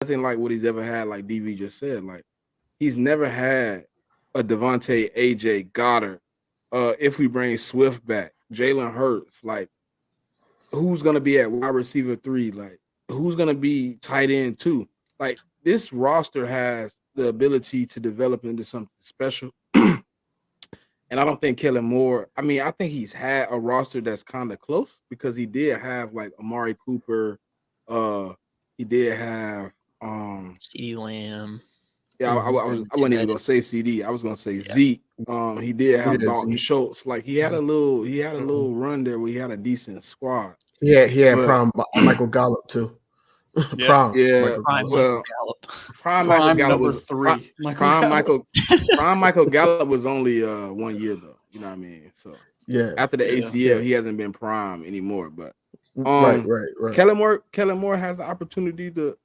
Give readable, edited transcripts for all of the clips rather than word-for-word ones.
nothing like what he's ever had. Like DV just said, like he's never had a Devontae, AJ, Goddard. If we bring Swift back, Jalen Hurts, like who's gonna be at wide receiver 3? Like who's gonna be tight end 2? Like this roster has the ability to develop into something special. And I don't think Kellen Moore. I mean, I think he's had a roster that's kind of close because he did have like Amari Cooper. Uh, he did have CeeDee Lamb. yeah. I wasn't even gonna say CD. I was gonna say Yeah. Zeke. He did have Yeah, Dalton Zeke. Schultz. Like he had a little run there where he had a decent squad. Yeah, he had But prime Michael Gallup too. Yeah. Prime yeah, Michael Prime Gallup. well, Michael Gallup. prime Michael Prime Gallup number was 3. prime Michael Gallup was only 1 year though. You know what I mean? So Yeah, after the Yeah. ACL, he hasn't been prime anymore. But right. Kellen Moore has the opportunity to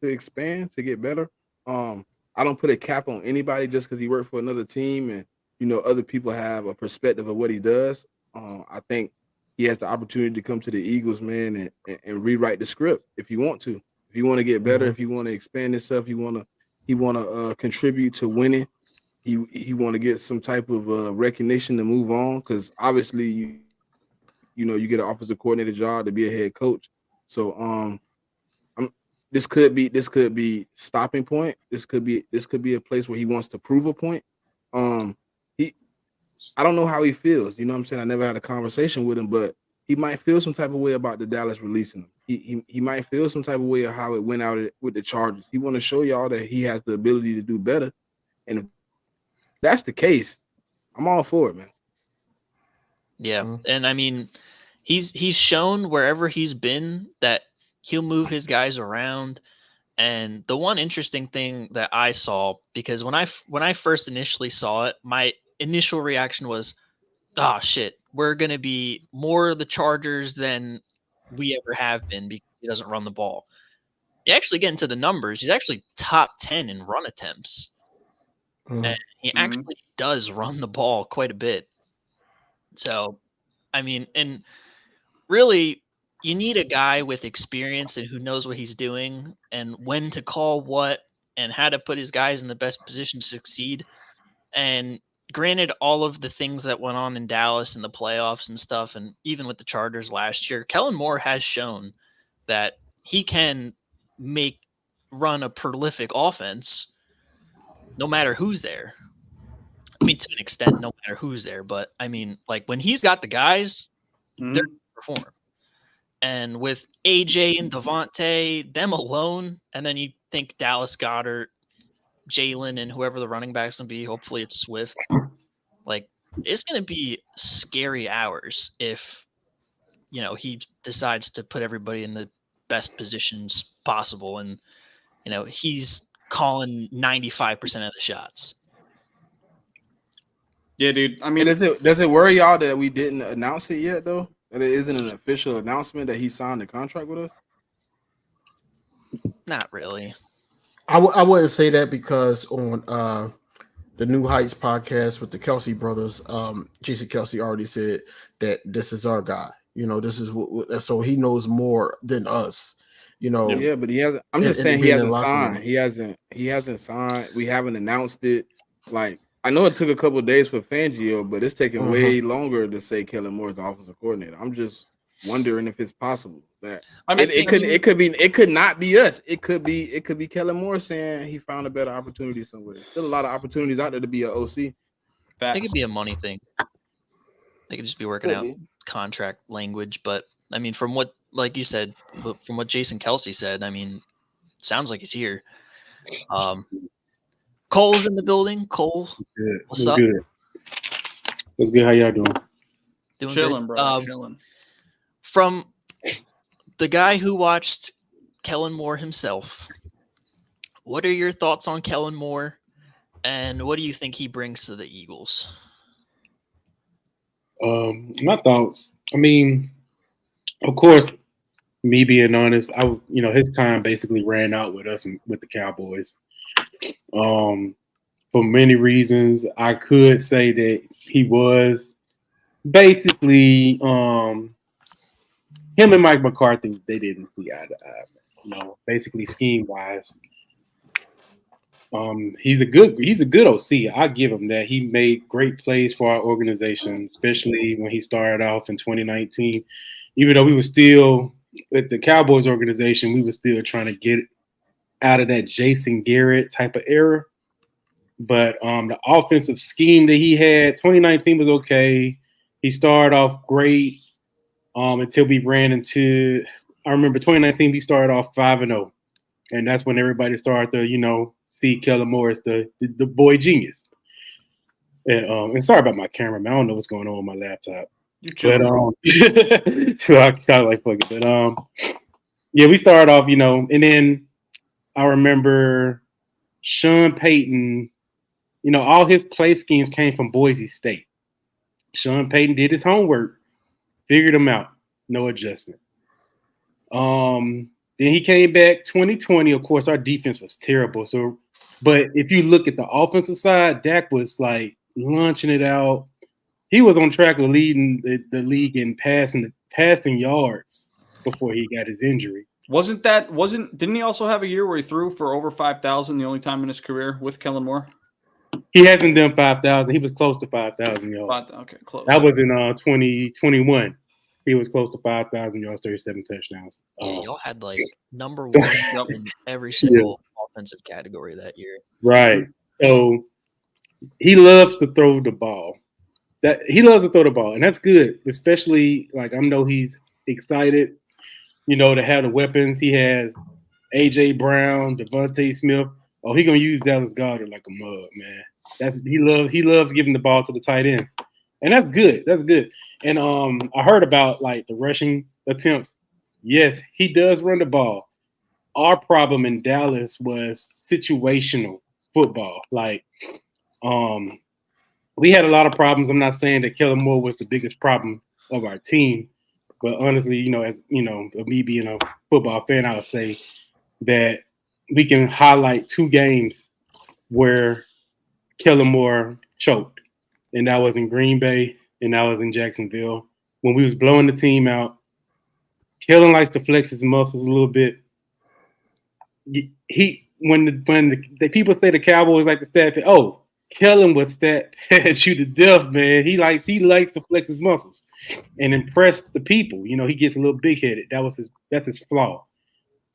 expand, to get better. I don't put a cap on anybody just because he worked for another team and other people have a perspective of what he does. I think he has the opportunity to come to the Eagles, man, and rewrite the script if he want to. If you want to get better, if you want to expand himself, he want to contribute to winning. He want to get some type of recognition to move on because obviously you get an offensive coordinator job to be a head coach. So this could be stopping point. This could be a place where he wants to prove a point. He I don't know how he feels. You know what I'm saying? I never had a conversation with him, but he might feel some type of way about the Dallas releasing him. He might feel some type of way of how it went out with the Chargers. He want to show y'all that he has the ability to do better. And if that's the case, I'm all for it, man. Yeah, and I mean, he's shown wherever he's been that he'll move his guys around. And the one interesting thing that I saw, because when I first initially saw it, my initial reaction was, "Oh shit, we're gonna be more the Chargers than we ever have been because he doesn't run the ball." You actually get into the numbers; he's actually top 10 in run attempts, and he actually does run the ball quite a bit. So, I mean, and really, you need a guy with experience and who knows what he's doing and when to call what and how to put his guys in the best position to succeed. And granted, all of the things that went on in Dallas and the playoffs and stuff, and even with the Chargers last year, Kellen Moore has shown that he can run a prolific offense no matter who's there. I mean, to an extent, no matter who's there. But I mean, like when he's got the guys, they're going to perform. And with AJ and Devontae, them alone, and then you think Dallas Goddard, Jalen, and whoever the running back's going to be, hopefully it's Swift. Like, it's going to be scary hours if, he decides to put everybody in the best positions possible. And, he's calling 95% of the shots. Yeah, dude. I mean, does it worry y'all that we didn't announce it yet, though? That it isn't an official announcement that he signed a contract with us? Not really. I wouldn't say that because on the New Heights podcast with the Kelsey brothers, Jason Kelsey already said that this is our guy. This is what so he knows more than us. Yeah, but he hasn't. I'm just saying he hasn't signed. He hasn't signed. We haven't announced it. Like I know it took a couple of days for Fangio, but it's taking way longer to say Kellen Moore is the offensive coordinator. I'm just wondering if it's possible that it could not be us. It could be Kellen Moore saying he found a better opportunity somewhere. There's still a lot of opportunities out there to be an OC. It could be a money thing. They could just be working out contract language. But I mean, from what, like you said, from what Jason Kelsey said, I mean, sounds like he's here. Cole's in the building. Cole, what's up? Good. What's good? How y'all doing? Doing chilling, good. bro. Chilling. From the guy who watched Kellen Moore himself, what are your thoughts on Kellen Moore, and what do you think he brings to the Eagles? My thoughts. I mean, of course, me being honest, his time basically ran out with us and with the Cowboys. For many reasons, I could say that he was basically him and Mike McCarthy. They didn't see eye to eye. basically scheme wise. He's a good OC. I give him that. He made great plays for our organization, especially when he started off in 2019. Even though we were still with the Cowboys organization, we were still trying to get out of that Jason Garrett type of era. But the offensive scheme that he had, 2019 was okay. He started off great until we ran into. I remember 2019 we started off 5-0, and that's when everybody started to see Kellen Moore as the boy genius. And sorry about my camera, man. I don't know what's going on with my laptop. You chill. So I kind of like fuck it. But yeah, we started off, and then I remember Sean Payton. All his play schemes came from Boise State. Sean Payton did his homework, figured them out, no adjustment. Then he came back 2020. Of course, our defense was terrible. But if you look at the offensive side, Dak was like launching it out. He was on track of leading the league in passing yards before he got his injury. Didn't he also have a year where he threw for over 5,000 the only time in his career with Kellen Moore? He hasn't done 5,000. He was close to 5,000 yards. Okay, close. That was in 2021. He was close to 5,000 yards, 37 touchdowns. Yeah, y'all had like number one in every single offensive category that year. Right. So he loves to throw the ball. And that's good. Especially like I know he's excited, to have the weapons. He has AJ Brown, Devontae Smith. Oh, he gonna use Dallas Goedert like a mug, man. He loves giving the ball to the tight end, and that's good. That's good. And I heard about like the rushing attempts. Yes, he does run the ball. Our problem in Dallas was situational football. Like, we had a lot of problems. I'm not saying that Kellen Moore was the biggest problem of our team, but honestly, as me being a football fan, I would say that we can highlight 2 games where Kellen Moore choked, and that was in Green Bay and that was in Jacksonville. When we was blowing the team out, Kellen likes to flex his muscles a little bit. When the people say the Cowboys like to stat, Kellen would stat at you to death, man. He likes to flex his muscles and impress the people. He gets a little big headed. That's his flaw.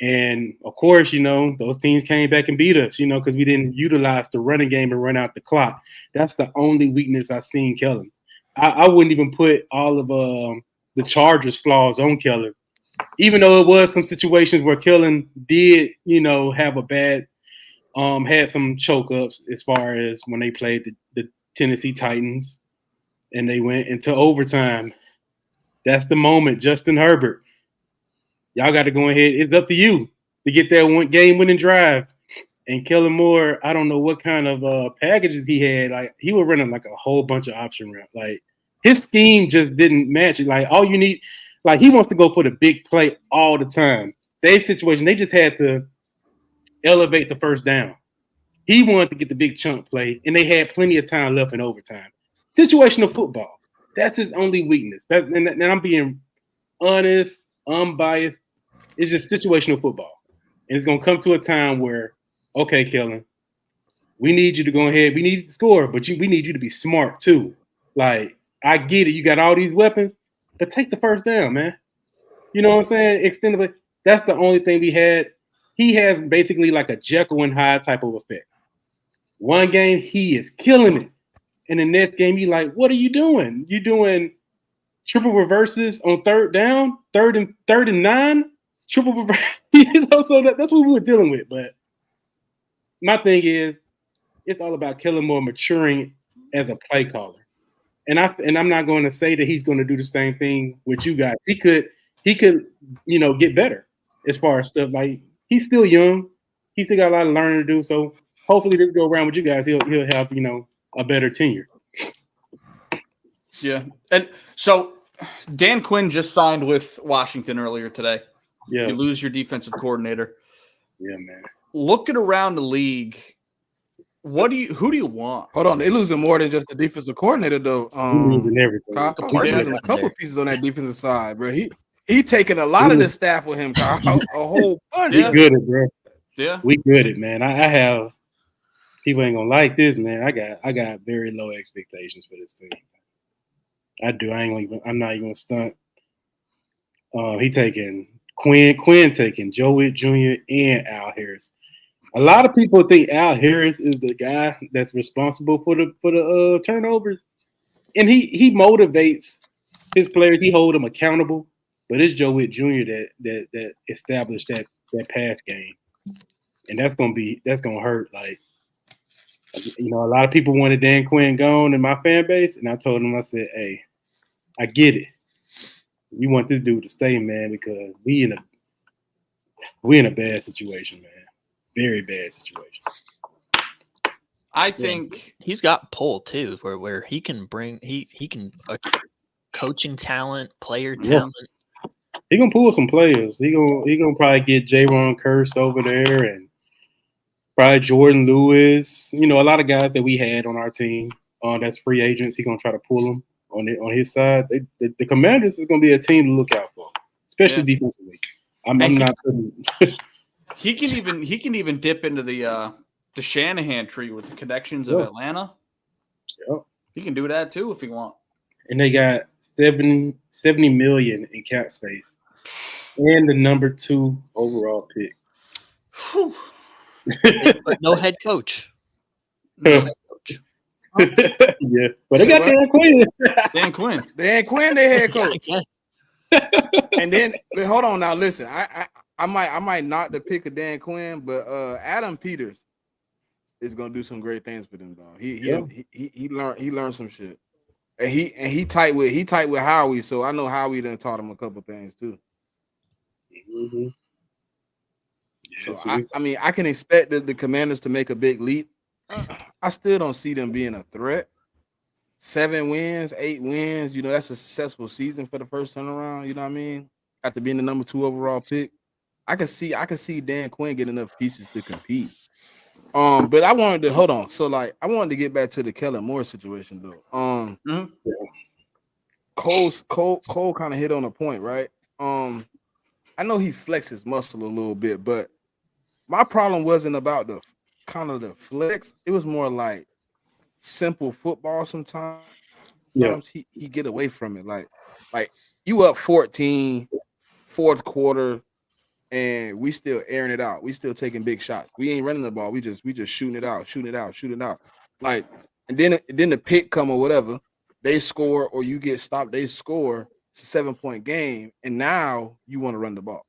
And of course, those teams came back and beat us, because we didn't utilize the running game and run out the clock. That's the only weakness I've seen Kellen. I wouldn't even put all of the Chargers' flaws on Kellen, even though it was some situations where Kellen did, have a bad, had some choke ups as far as when they played the Tennessee Titans and they went into overtime. That's the moment, Justin Herbert. Y'all got to go ahead. It's up to you to get that one game-winning drive. And Kellen Moore, I don't know what kind of packages he had. Like he was running like a whole bunch of option routes. Like his scheme just didn't match it. Like all you need, like he wants to go for the big play all the time. Their situation, they just had to elevate the first down. He wanted to get the big chunk play, and they had plenty of time left in overtime. Situational football. That's his only weakness. And I'm being honest, unbiased. It's just situational football. And it's going to come to a time where, okay, Kellen, we need you to go ahead. We need you to score, but we need you to be smart too. Like, I get it. You got all these weapons, but take the first down, man. You know what I'm saying? Extended. That's the only thing we had. He has basically like a Jekyll and Hyde type of effect. One game, he is killing it. And the next game, you like, what are you doing? You doing triple reverses on third down, third and 9, triple reverse. So that's what we were dealing with. But my thing is, it's all about Kellen Moore maturing as a play caller. And I'm not going to say that he's going to do the same thing with you guys. He could, get better as far as stuff. Like he's still young. He still got a lot of learning to do. So hopefully this go around with you guys, he'll have, a better tenure. Yeah. And so Dan Quinn just signed with Washington earlier today. Yeah. You lose your defensive coordinator. Yeah, man. Looking around the league, who do you want? Hold on, they losing more than just the defensive coordinator though. He's losing everything. He's losing a couple pieces on that defensive side, bro. he taking a lot of the staff with him, Kyle. A whole bunch. We Yeah. good at, bro. Yeah. We good at, man. I have people ain't gonna like this, man. I got very low expectations for this team. I do. I'm not even gonna stunt. He taking Quinn taking Joe Witt Jr. and Al Harris. A lot of people think Al Harris is the guy that's responsible for the turnovers, and he motivates his players. He hold them accountable. But it's Joe Witt Jr. that established that pass game, and that's gonna hurt. Like, you know, a lot of people wanted Dan Quinn gone in my fan base, and I told them, I said, hey, I get it. We want this dude to stay, man, because we in a bad situation, man. Very bad situation. I think he's got pull too, where he can bring he can coaching talent, player talent. He gonna pull some players. He gonna probably get J-Ron Curse over there and probably Jordan Lewis. You know, a lot of guys that we had on our team that's free agents. He gonna try to pull them on his side. The Commanders is gonna be a team to look out for, especially defensively. I'm not putting. he can even dip into the Shanahan tree with the connections of Atlanta. Yep. He can do that too if he wants. And they got $70 million in cap space, and the number 2 overall pick. But no head coach. No head coach. Yeah, but they got Dan Quinn. Dan Quinn, their head coach. Yeah. And then hold on now. Listen, I might not the pick of Dan Quinn, but Adam Peters is gonna do some great things for them, dog. He learned some shit. And he tight with Howie, so I know Howie done taught him a couple things too. Mm-hmm. So I mean I can expect the Commanders to make a big leap. I still don't see them being a threat. 7 wins, 8 wins, you know, that's a successful season for the first turnaround, you know what I mean? After being the number 2 overall pick. I can see Dan Quinn get enough pieces to compete. But I wanted to hold on. So like I wanted to get back to the Kellen Moore situation though. Cole kind of hit on a point, right? I know he flexes muscle a little bit, but my problem wasn't about the kind of the flex. It was more like simple football sometimes. Yeah. He get away from it. Like you up 14, fourth quarter, and we still airing it out. We still taking big shots. We ain't running the ball. We just shooting it out. Like, and then the pick come or whatever. They score or you get stopped. They score. It's a 7-point game, and now you want to run the ball.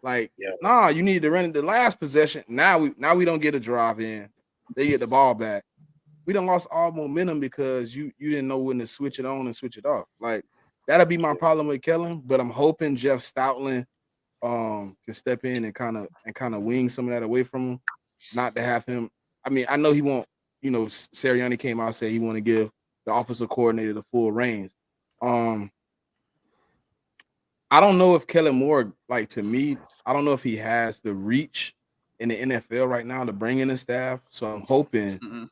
Like, nah, you need to run it the last possession. Now we don't get a drive in. They get the ball back. We done lost all momentum because you didn't know when to switch it on and switch it off. Like, that'll be my problem with Kellen, but I'm hoping Jeff Stoutland can step in and kind of wing some of that away from him. Not to have him. I mean, I know he won't, you know, Sirianni came out and said he want to give the offensive coordinator the full reins. I don't know if Kellen Moore, like, to me, I don't know if he has the reach in the NFL right now to bring in a staff. So I'm hoping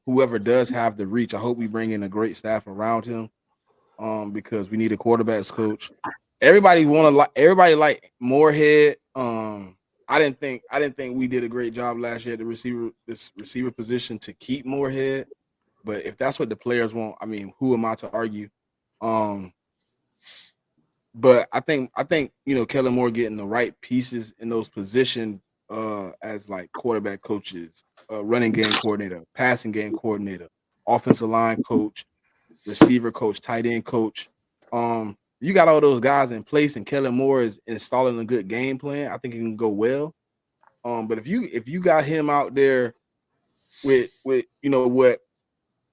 whoever does have the reach, I hope we bring in a great staff around him. Because we need a quarterbacks coach. Everybody like Moorhead. I didn't think we did a great job last year at the receiver position to keep Moorhead. But if that's what the players want, I mean, who am I to argue? But I think you know Kellen Moore getting the right pieces in those positions as like quarterback coaches, running game coordinator, passing game coordinator, offensive line coach, receiver coach, tight end coach. You got all those guys in place, and Kellen Moore is installing a good game plan. I think it can go well. But if you got him out there with you know what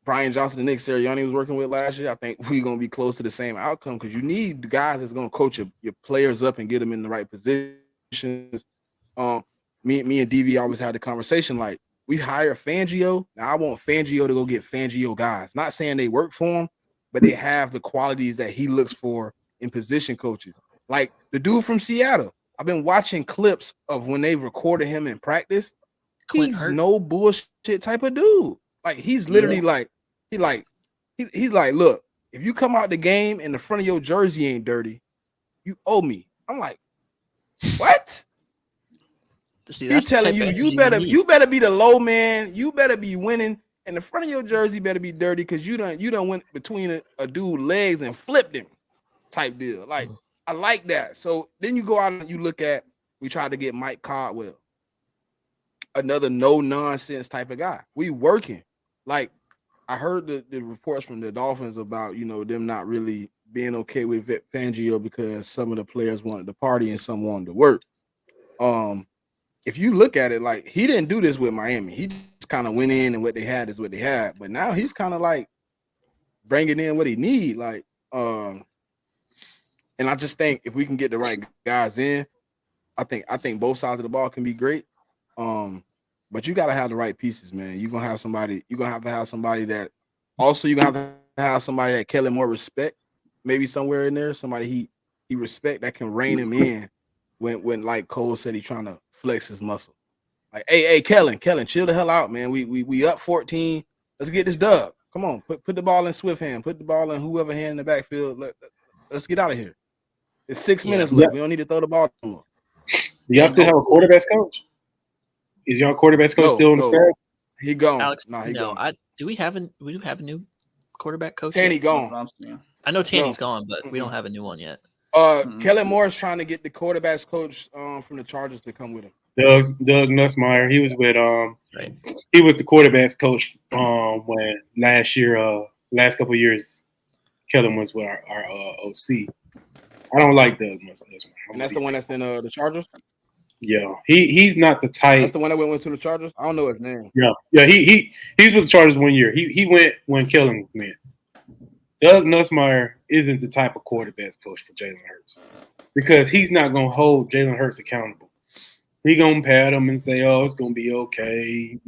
Brian Johnson and Nick Sirianni was working with last year, I think we're gonna be close to the same outcome because you need the guys that's gonna coach your players up and get them in the right positions. Me and DV always had the conversation like we hire Fangio. Now I want Fangio to go get Fangio guys. Not saying they work for him, but they have the qualities that he looks for in position coaches. Like the dude from Seattle. I've been watching clips of when they recorded him in practice. He's no bullshit type of dude. Like he's literally he's like, look, if you come out the game and the front of your jersey ain't dirty, You owe me. I'm like, what? See, He's telling you, you better be the low man. You better be winning, and the front of your jersey better be dirty because you done went between a dude's legs and flipped him, type deal. Like I like that. So then you go out and you look at. We tried to get Mike Caldwell, another no nonsense type of guy. We working. Like I heard the reports from the Dolphins about them not really being okay with Vic Fangio because some of the players wanted to party and some wanted to work. If you look at it, like he didn't do this with Miami. He just kind of went in and what they had is what they had. But now he's kind of like bringing in what he need. Like, and I just think if we can get the right guys in, I think both sides of the ball can be great. But you got to have the right pieces, man. You're gonna have somebody. You're gonna have to have somebody that. Also, you're gonna have to have somebody that Kellen Moore respect. Maybe somewhere in there, somebody he respect that can rein him in when like Cole said he's trying to flex his muscle. Like, hey, Kellen, chill the hell out, man. We up 14. Let's get this dub. Come on, put the ball in Swift hand. Put the ball in whoever hand in the backfield. Let's get out of here. It's 6 minutes left. We don't need to throw the ball anymore. Do y'all still have a quarterbacks coach? Is y'all quarterbacks coach still on the staff? He gone. Alex, he gone. Do we have a new quarterback coach? Tanny yet? gone. I know Tanny's gone, but we don't have a new one yet. Kellen Moore is trying to get the quarterbacks coach from the Chargers to come with him. Doug Nussmeier. He was with he was the quarterbacks coach when last couple of years Kellen was with our OC. I don't like Doug Nussmeier. And that's the one that's in the Chargers? Yeah. He's not the type. That's the one that went to the Chargers? I don't know his name. Yeah, he's with the Chargers 1 year. He went when Kellen went. Doug Nussmeier isn't the type of quarterbacks coach for Jalen Hurts because he's not going to hold Jalen Hurts accountable. He's going to pat him and say, oh, it's going to be okay.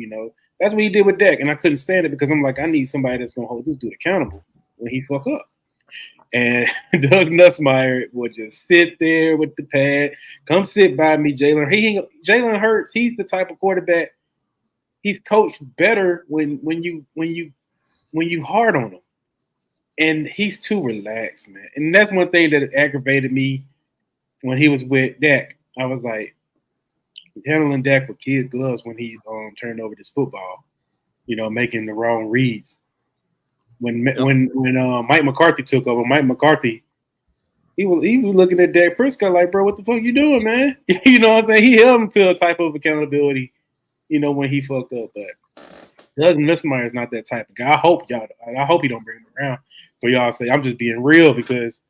That's what he did with Dak. And I couldn't stand it because I'm like, I need somebody that's going to hold this dude accountable when he fuck up. And Doug Nussmeier would just sit there with the pad. Come sit by me, Jalen. Jalen Hurts, he's the type of quarterback. He's coached better when you hard on him. And he's too relaxed, man. And that's one thing that aggravated me when he was with Dak. I was like, handling Dak with kid gloves when he turned over this football, making the wrong reads. When Mike McCarthy took over, Mike McCarthy, he was looking at Dak Prescott like, bro, what the fuck you doing, man? You know what I'm saying? He held him to a type of accountability, when he fucked up. But Doug Nussmeier is not that type of guy. I hope he don't bring him around for y'all to say I'm just being real because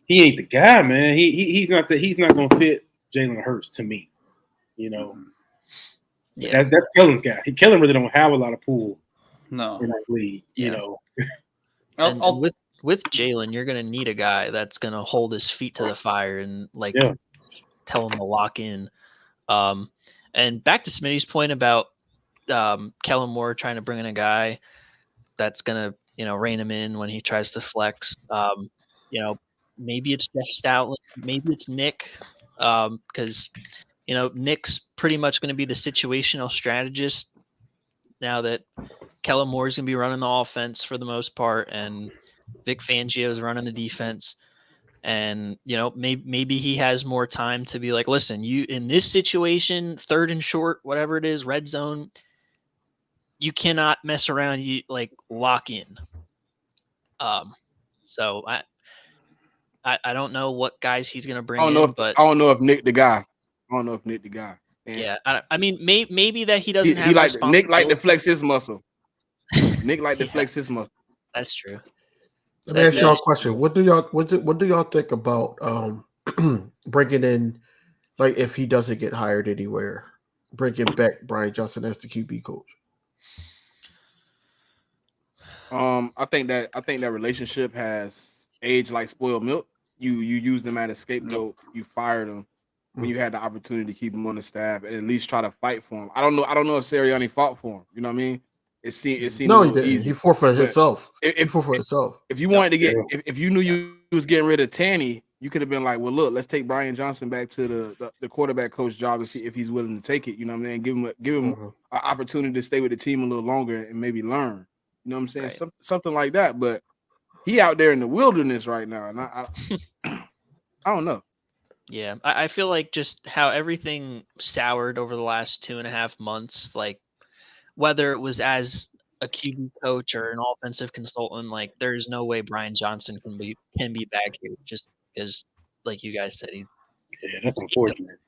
he ain't the guy, man. He's not gonna fit Jalen Hurts to me. Yeah. That's Kellen's guy. Kellen really don't have a lot of pull. No, in this league, And with Jalen, you're gonna need a guy that's gonna hold his feet to the fire and tell him to lock in. And back to Smitty's point about Kellen Moore trying to bring in a guy that's gonna rein him in when he tries to flex. Maybe it's Jeff Stoutland, maybe it's Nick, because Nick's pretty much going to be the situational strategist now that Kellen Moore is going to be running the offense for the most part, and Vic Fangio is running the defense. And, maybe he has more time to be like, listen, you in this situation, 3rd and short, whatever it is, red zone, you cannot mess around. You lock in. So I don't know what guys he's going to bring in, but I don't know if Nick the guy. And yeah, I mean, maybe that he doesn't have Nick like to flex his muscle. Nick like to flex his muscle. That's true. Let me ask y'all a question. What do y'all think about bringing in, like, if he doesn't get hired anywhere, bringing back Brian Johnson as the QB coach? I think that relationship has aged like spoiled milk. You use them as a scapegoat. You fired them when you had the opportunity to keep him on the staff and at least try to fight for him. I don't know if Sirianni fought for him. You know what I mean? It seemed no, he didn't. Easy. He forfeited himself. If you wanted to get, if you knew you was getting rid of Tanny, you could have been like, well, look, let's take Brian Johnson back to the quarterback coach job if he's willing to take it. You know what I mean? Give him an opportunity to stay with the team a little longer and maybe learn. You know what I'm saying? Right. Something like that. But he out there in the wilderness right now, and I don't know. Yeah, I feel like just how everything soured over the last 2.5 months, like whether it was as a QB coach or an offensive consultant, like there's no way Brian Johnson can be back here just because, like you guys said, he Yeah, that's unfortunate.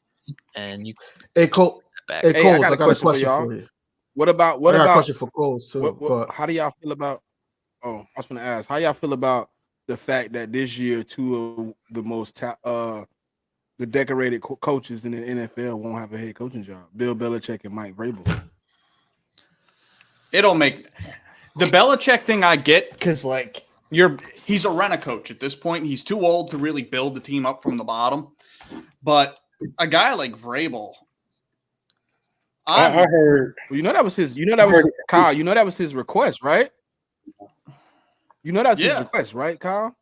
and you Hey, Cole. back. Hey, Hey, Coles, I got a question for y'all. for you. What about I got a question for Coles too. how do y'all feel about? Oh, I was going to ask, how y'all feel about the fact that this year two of the most the decorated coaches in the NFL won't have a head coaching job? Bill Belichick and Mike Vrabel. It don't make the Belichick thing. I get because like he's a rent-a-coach at this point. He's too old to really build the team up from the bottom. But a guy like Vrabel, I heard. Well, you know that was his. You know that was Kyle. You know that was his request, right? You know that's his request, right, Kyle?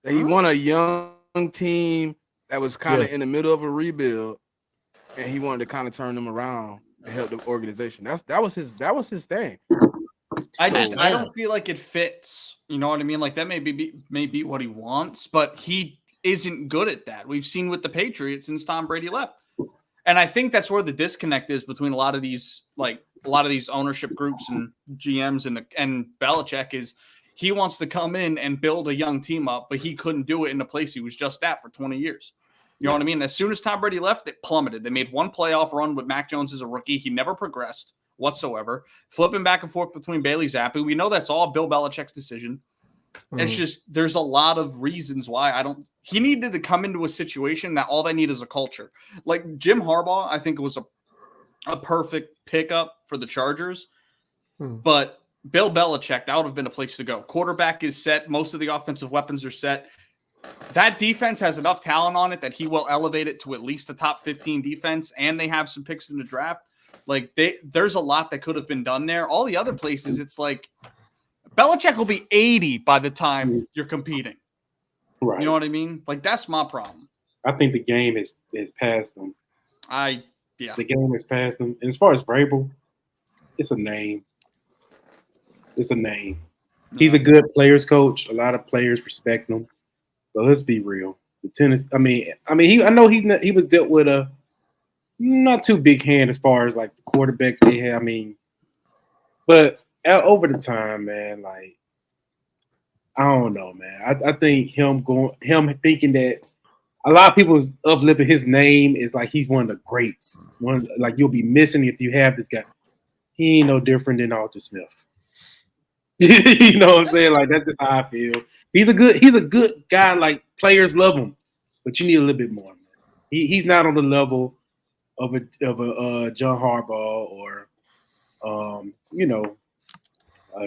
That he want a young team that was kind of in the middle of a rebuild, and he wanted to kind of turn them around and help the organization. That was his thing. I don't feel like it fits. You know what I mean? Like that may be what he wants, but he isn't good at that. We've seen with the Patriots since Tom Brady left. And I think that's where the disconnect is between a lot of these ownership groups and GMs and Belichick is he wants to come in and build a young team up, but he couldn't do it in the place he was just at for 20 years. You know what I mean? As soon as Tom Brady left, it plummeted. They made one playoff run with Mac Jones as a rookie. He never progressed whatsoever. Flipping back and forth between Bailey Zappi. We know that's all Bill Belichick's decision. It's just there's a lot of reasons why he needed to come into a situation that all they need is a culture. Like Jim Harbaugh, I think it was a perfect pickup for the Chargers. But Bill Belichick, that would have been a place to go. Quarterback is set. Most of the offensive weapons are set. That defense has enough talent on it that he will elevate it to at least a top 15 defense, and they have some picks in the draft. Like there's a lot that could have been done there. All the other places, it's like Belichick will be 80 by the time you're competing. Right. You know what I mean? Like that's my problem. I think the game is past them. The game is past them. And as far as Vrabel, it's a name. It's a name. He's a good players coach. A lot of players respect him. But let's be real. The tennis. I mean, I know he was dealt with a not too big hand as far as like the quarterback they had. I mean, but over the time, man, like I don't know, man. I think him thinking that a lot of people is uplifting his name is like he's one of the greats. Like you'll be missing if you have this guy. He ain't no different than Arthur Smith. You know what I'm saying? Like that's just how I feel. He's a good guy. Like players love him, but you need a little bit more. Man. He's not on the level of a John Harbaugh or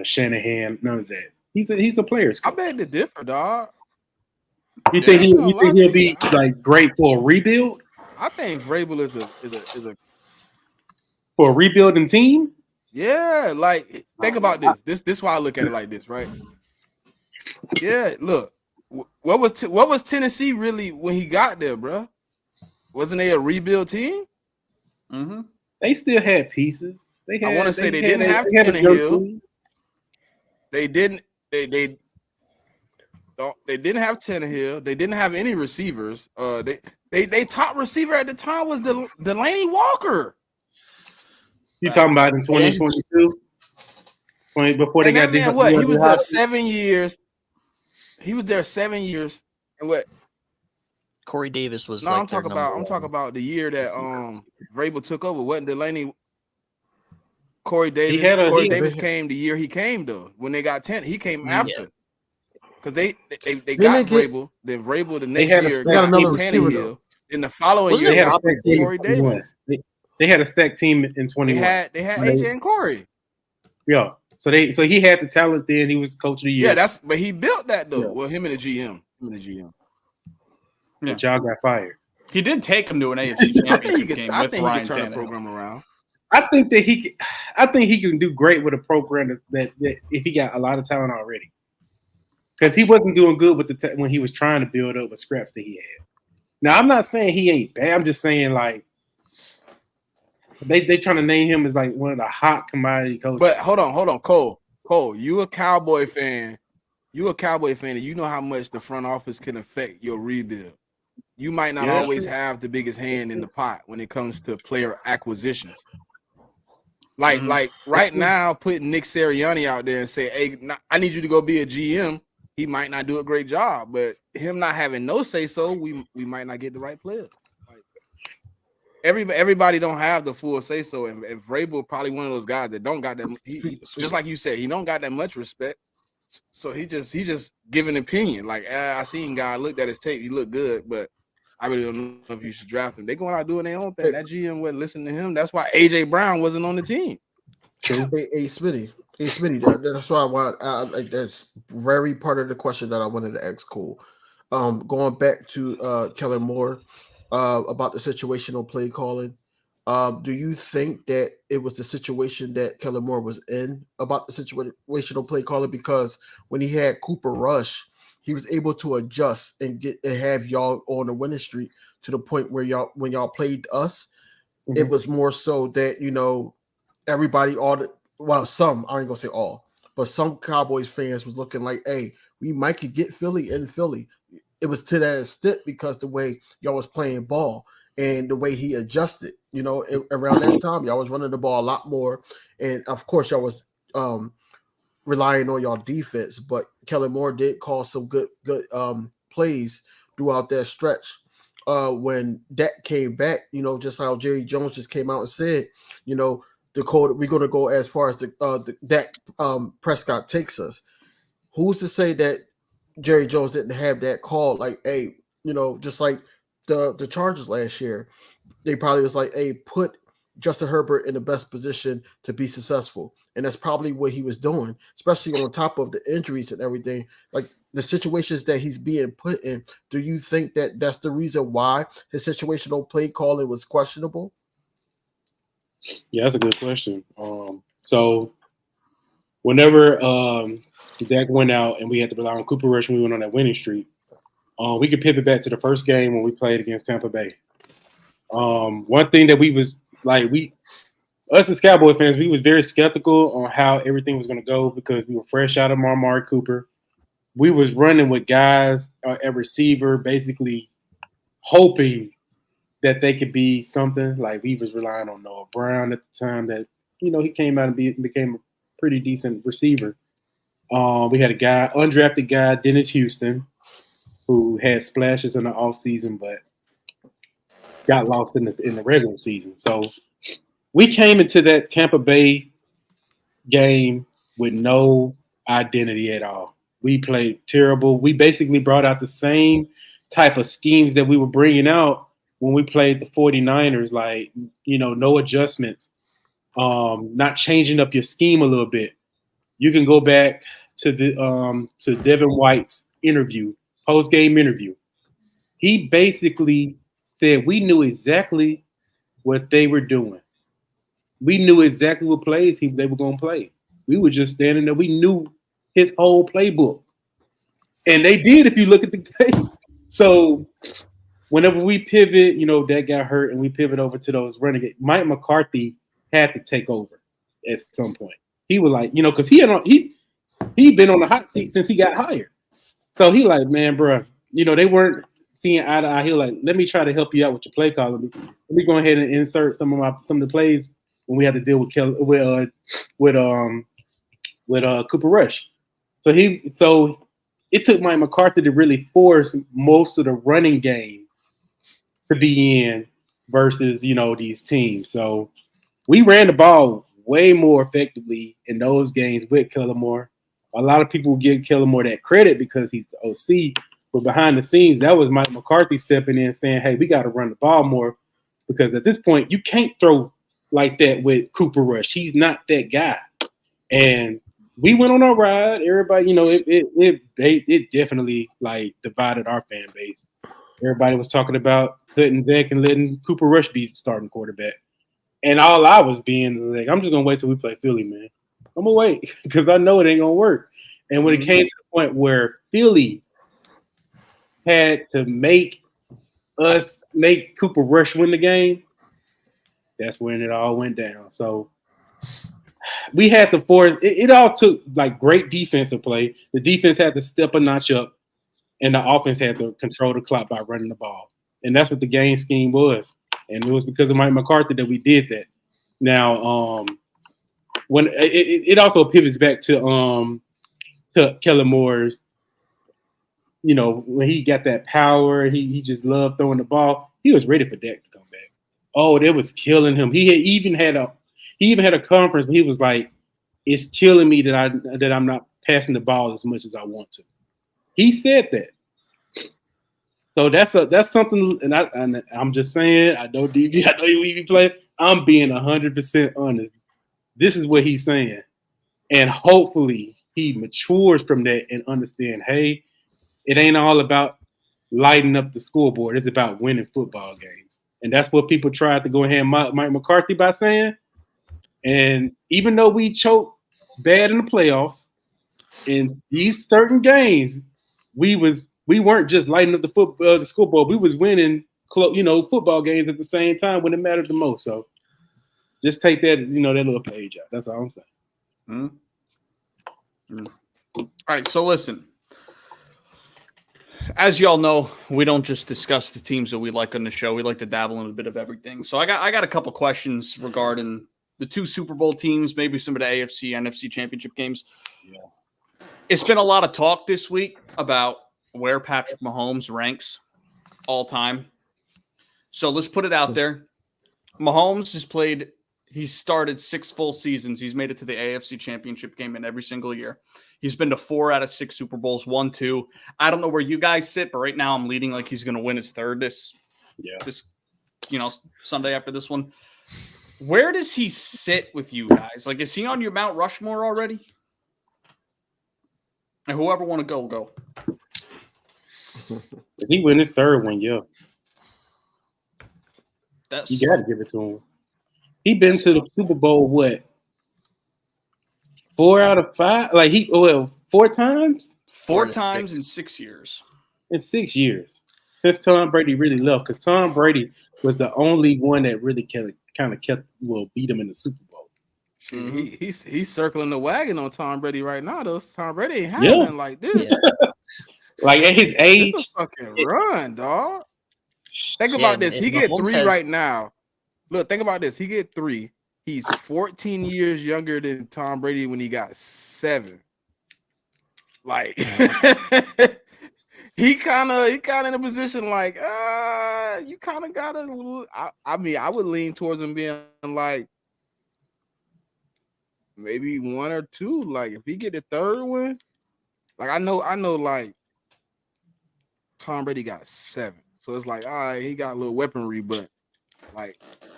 Shanahan. None of that. He's a player's coach. I beg to differ, dog. You think he'll be like great for a rebuild? I think Vrabel is a for a rebuilding team. Yeah, like think about this. This is why I look at it like this, right? Yeah, look, what was Tennessee really when he got there, bro? Wasn't they a rebuild team? Mm-hmm. They still had pieces. I want to say they didn't have Tannehill. They didn't. They didn't have Tannehill. They didn't have any receivers. They top receiver at the time was Delaney Walker. You talking about in 2022? Before they got man, what? He was there 7 years. He was there 7 years, and what? Corey Davis was. No, I'm talking about the year that Vrabel took over. Wasn't Delaney? Corey Davis. Corey Davis came the year he came though. When they got 10, he came after. Because they got Vrabel. Then Vrabel the next year got another Tannehill. In the following year, they had Corey Davis. They had a stacked team in 21. They had AJ and Corey. Yeah. So he had the talent then. He was coach of the year. Yeah, but he built that though. Yeah. Well, him and the GM. Yeah. But y'all got fired. He did take him to an AFC championship game with Ryan Tannehill. Turn the program around. I think he can do great with a program that if he got a lot of talent already. Because he wasn't doing good with when he was trying to build up with scraps that he had. Now I'm not saying he ain't bad. I'm just saying like they trying to name him as like one of the hot commodity coaches. But hold on, Cole, you a Cowboy fan. And you know how much the front office can affect your rebuild. you might not always have the biggest hand in the pot when it comes to player acquisitions. Like right now, putting Nick Sirianni out there and say, "Hey, I need you to go be a GM," he might not do a great job. But him not having no say so, we might not get the right players. Like everybody don't have the full say so, and Vrabel probably one of those guys that don't got that. He just like you said, he don't got that much respect. So he just give an opinion. Like I seen guy looked at his tape, he looked good, but I really don't know if you should draft him. They going out doing their own thing. That GM wouldn't listen to him. That's why AJ Brown wasn't on the team. Hey, Smitty, that's why I want. Like that's very part of the question that I wanted to ask. Cole, going back to Kellen Moore, about the situational play calling. Do you think that it was the situation that Kellen Moore was in about the situational play calling? Because when he had Cooper Rush, he was able to adjust and have y'all on a winning streak to the point where when y'all played us, it was more so that everybody, some, I ain't gonna say all, but some Cowboys fans was looking like, hey, we might could get Philly in Philly. It was to that extent because the way y'all was playing ball and the way he adjusted, around that time, y'all was running the ball a lot more. And of course, y'all was relying on y'all defense, but Kellen Moore did call some good plays throughout that stretch. When Dak came back, just how Jerry Jones just came out and said, Dakota, we're going to go as far as the Dak Prescott takes us. Who's to say that Jerry Jones didn't have that call? Like, hey, just like the Chargers last year, they probably was like, hey, put Justin Herbert in the best position to be successful. And that's probably what he was doing, especially on top of the injuries and everything. Like the situations that he's being put in, do you think that that's the reason why his situational play calling was questionable? Yeah, that's a good question. So whenever Dak went out and we had to rely on Cooper Rush when we went on that winning streak, we could pivot back to the first game when we played against Tampa Bay. One thing that we was like, us as Cowboy fans, we was very skeptical on how everything was going to go because we were fresh out of Amari Cooper. We was running with guys at receiver, basically hoping that they could be something. Like we was relying on Noah Brown at the time that, he came out and became a pretty decent receiver. We had a undrafted guy, Dennis Houston, who had splashes in the offseason, but got lost in the regular season. So we came into that Tampa Bay game with no identity at all. We played terrible. We basically brought out the same type of schemes that we were bringing out when we played the 49ers, like, no adjustments, not changing up your scheme a little bit. You can go back to to Devin White's post-game interview. He basically said we knew exactly what they were doing. We knew exactly what plays they were going to play. We were just standing there. We knew his whole playbook. And they did if you look at the tape. So whenever we pivot, that got hurt and we pivot over to those renegades, Mike McCarthy had to take over at some point. He was like, because he'd been on the hot seat since he got hired. So he like, man, bro, they weren't seeing eye to eye. He was like, let me try to help you out with your play calling. Let me go ahead and insert some of the plays when we had to deal with Cooper Rush. So it took Mike McCarthy to really force most of the running game to be in versus these teams. So we ran the ball way more effectively in those games with Kellen Moore. A lot of people give Kellen Moore that credit because he's the OC, but behind the scenes, that was Mike McCarthy stepping in saying, hey, we got to run the ball more because at this point, you can't throw like that with Cooper Rush. He's not that guy. And we went on our ride. Everybody, it definitely like divided our fan base. Everybody was talking about cutting Dak and letting Cooper Rush be the starting quarterback. And all I was being like, I'm just going to wait till we play Philly, man. I'm going to wait because I know it ain't going to work. And when it came to the point where Philly had to make Cooper Rush win the game, that's when it all went down. So we had to force it all took like great defensive play. The defense had to step a notch up, and the offense had to control the clock by running the ball. And that's what the game scheme was. And it was because of Mike McCarthy that we did that. Now, when it also pivots back to Kellen Moore's, when he got that power, he just loved throwing the ball. He was ready for Dak to come back. Oh, that was killing him. He even had a conference where he was like, "It's killing me that I'm not passing the ball as much as I want to." He said that. So that's something, and I'm just saying, I know DB, I know you be playing. I'm being 100% honest. This is what he's saying, and hopefully he matures from that and understand. Hey, it ain't all about lighting up the scoreboard. It's about winning football games, and that's what people tried to go ahead and Mike McCarthy by saying. And even though we choked bad in the playoffs, in these certain games, we weren't just lighting up the scoreboard. We was winning, football games at the same time when it mattered the most. So just take that, that little page out. That's all I'm saying. All right. So listen, as y'all know, we don't just discuss the teams that we like on the show. We like to dabble in a bit of everything. So I got a couple questions regarding the 2 Super Bowl teams, maybe some of the AFC, NFC championship games. Yeah. It's been a lot of talk this week about where Patrick Mahomes ranks all time. So let's put it out there. Mahomes he's started 6 full seasons. He's made it to the AFC championship game in every single year. He's been to 4 out of 6 Super Bowls, 1, 2. I don't know where you guys sit, but right now I'm leading like he's going to win his 3rd this Sunday after this one. Where does he sit with you guys? Like, is he on your Mount Rushmore already? And whoever want to go. If he win his 3rd one, yeah. You got to give it to him. He been to the Super Bowl, what? 4 out of 5? Like, 4 times? 4 times in 6 years. In 6 years. Since Tom Brady really left. Because Tom Brady was the only one that really beat him in the Super Bowl. Mm-hmm. He's circling the wagon on Tom Brady right now, though. Tom Brady ain't having nothing like this. Yeah. Like, at his age. This is a fucking run, dog. Think about this. He get 3 right now. Look, think about this. He get 3. He's 14 years younger than Tom Brady when he got 7. Like he kind of in a position like you kind of gotta. I mean, I would lean towards him being like maybe 1 or 2. Like if he get the 3rd one, like I know like Tom Brady got 7, so it's like all right, he got a little weaponry, but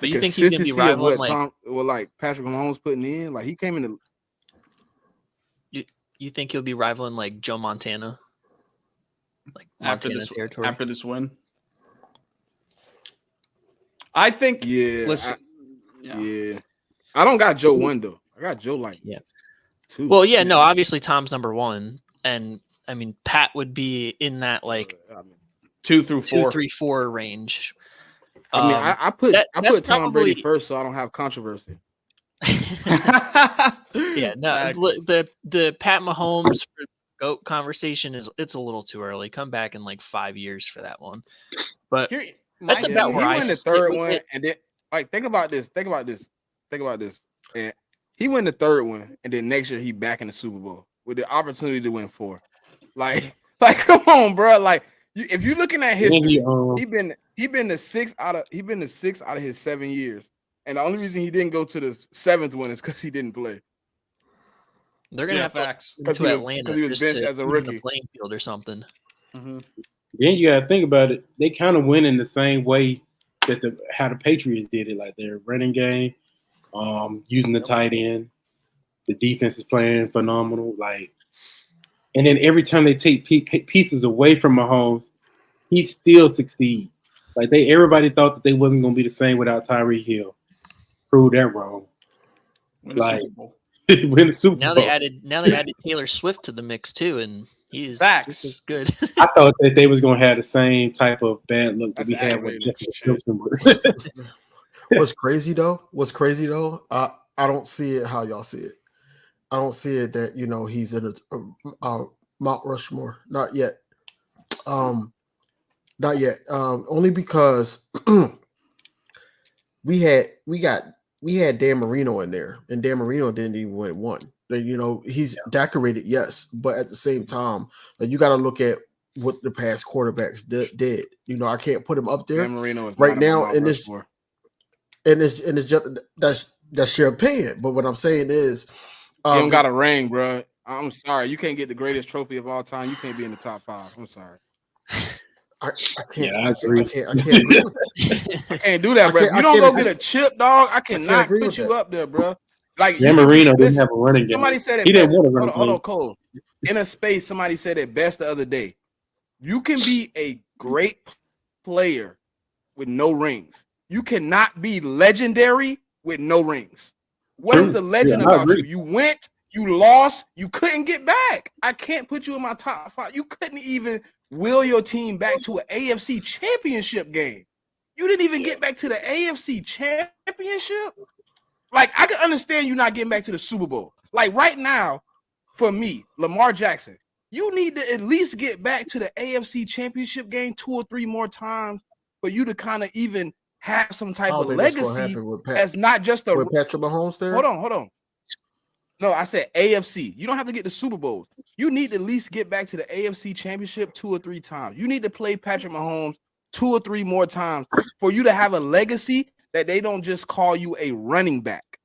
you think he's gonna be rivaling like Patrick Mahomes putting in? Like he came in. You think he'll be rivaling like Joe Montana? Like Montana territory after this win? I think. Yeah. Listen. Yeah. I don't got Joe 1 though. I got Joe 2. Well, yeah, no. Obviously, Tom's number 1, and I mean Pat would be in that 2 through 4, 2, 3, 4 range. I mean, I put Tom Brady first, so I don't have controversy. Yeah, no, the Pat Mahomes GOAT conversation it's a little too early. Come back in like 5 years for that one. But that's about where I win the 3rd one, and then think about this. And he win the 3rd one, and then next year he back in the Super Bowl with the opportunity to win 4. Like come on, bro. Like if you're looking at history, he been the 6 out of his 7 years. And the only reason he didn't go to the 7th one is because he didn't play. They're gonna have facts to to Atlanta he was benched as a rookie, the playing field or something. Mm-hmm. Then you gotta think about it. They kind of went in the same way that how the Patriots did it, like their running game, using the tight end. The defense is playing phenomenal. And then every time they take pieces away from Mahomes, he still succeeds. Everybody thought that they wasn't gonna be the same without Tyreek Hill. Proved that wrong. Win the Super Bowl. Win the Super Now Bowl. they added Taylor Swift to the mix too, and he's just good. I thought that they was gonna have the same type of bad look that we had with Justin Wilson. What's crazy though? I don't see it how y'all see it. I don't see it that he's in a Mount Rushmore. Not yet. Not yet. Only because we had Dan Marino in there, and Dan Marino didn't even win one. You know, he's decorated, yes, but at the same time, you got to look at what the past quarterbacks did. You know, I can't put him up there Dan Marino is right not now in this. and it's just that's your opinion. But what I'm saying is, you don't got a ring, bro. I'm sorry, you can't get the greatest trophy of all time. You can't be in the top 5. I'm sorry. I can't. I agree. I can't agree with that. I can't do that, bro. If you don't go get a chip, dog, I cannot put you up there, bro. Like Dan Marino didn't have a running game. Somebody said it he best. didn't want a running Hold on, Cole. In a space, somebody said it best the other day. You can be a great player with no rings. You cannot be legendary with no rings. What is the legend about you? You went, you lost, you couldn't get back. I can't put you in my top 5. You couldn't even will your team back to an AFC championship game. You didn't even get back to the AFC championship. Like, I can understand you not getting back to the Super Bowl. Like, right now, for me, Lamar Jackson, you need to at least get back to the AFC championship game 2 or 3 more times for you to kind of even have some type of legacy as not just a Patrick Mahomes there. Hold on. No, I said AFC. You don't have to get the Super Bowls. You need to at least get back to the AFC championship 2 or 3 times. You need to play Patrick Mahomes 2 or 3 more times for you to have a legacy that they don't just call you a running back.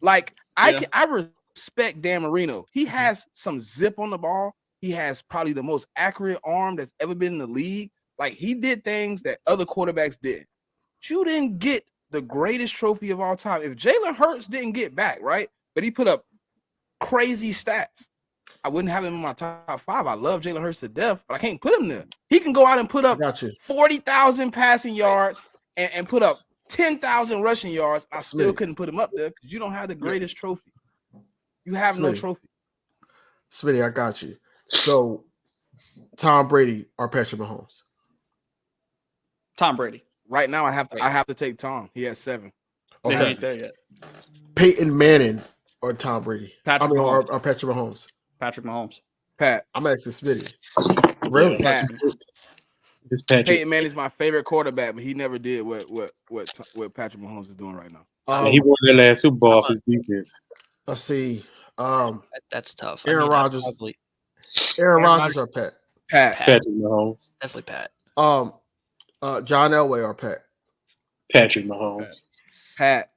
Like, I respect Dan Marino. He has some zip on the ball. He has probably the most accurate arm that's ever been in the league. Like, he did things that other quarterbacks did. You didn't get the greatest trophy of all time. If Jalen Hurts didn't get back, right, but he put up crazy stats, I wouldn't have him in my top 5. I love Jalen Hurts to death, but I can't put him there. He can go out and put up 40,000 passing yards and put up 10,000 rushing yards. I still couldn't put him up there because you don't have the greatest trophy. You have no trophy. Smitty, I got you. So, Tom Brady or Patrick Mahomes? Tom Brady. Right now, I have to take Tom. He has 7. Okay. He ain't there yet. Peyton Manning or Tom Brady? Or Patrick Mahomes? Patrick Mahomes. Pat. I'm asking Smitty. Really? Pat. Peyton Manning is my favorite quarterback, but he never did what Patrick Mahomes is doing right now. He won their last Super Bowl off his defense. Let's see. That's tough. Aaron Rodgers. Aaron Rodgers or Pat? Patrick Mahomes. Definitely Pat. John Elway or Pat? Patrick Mahomes. Pat.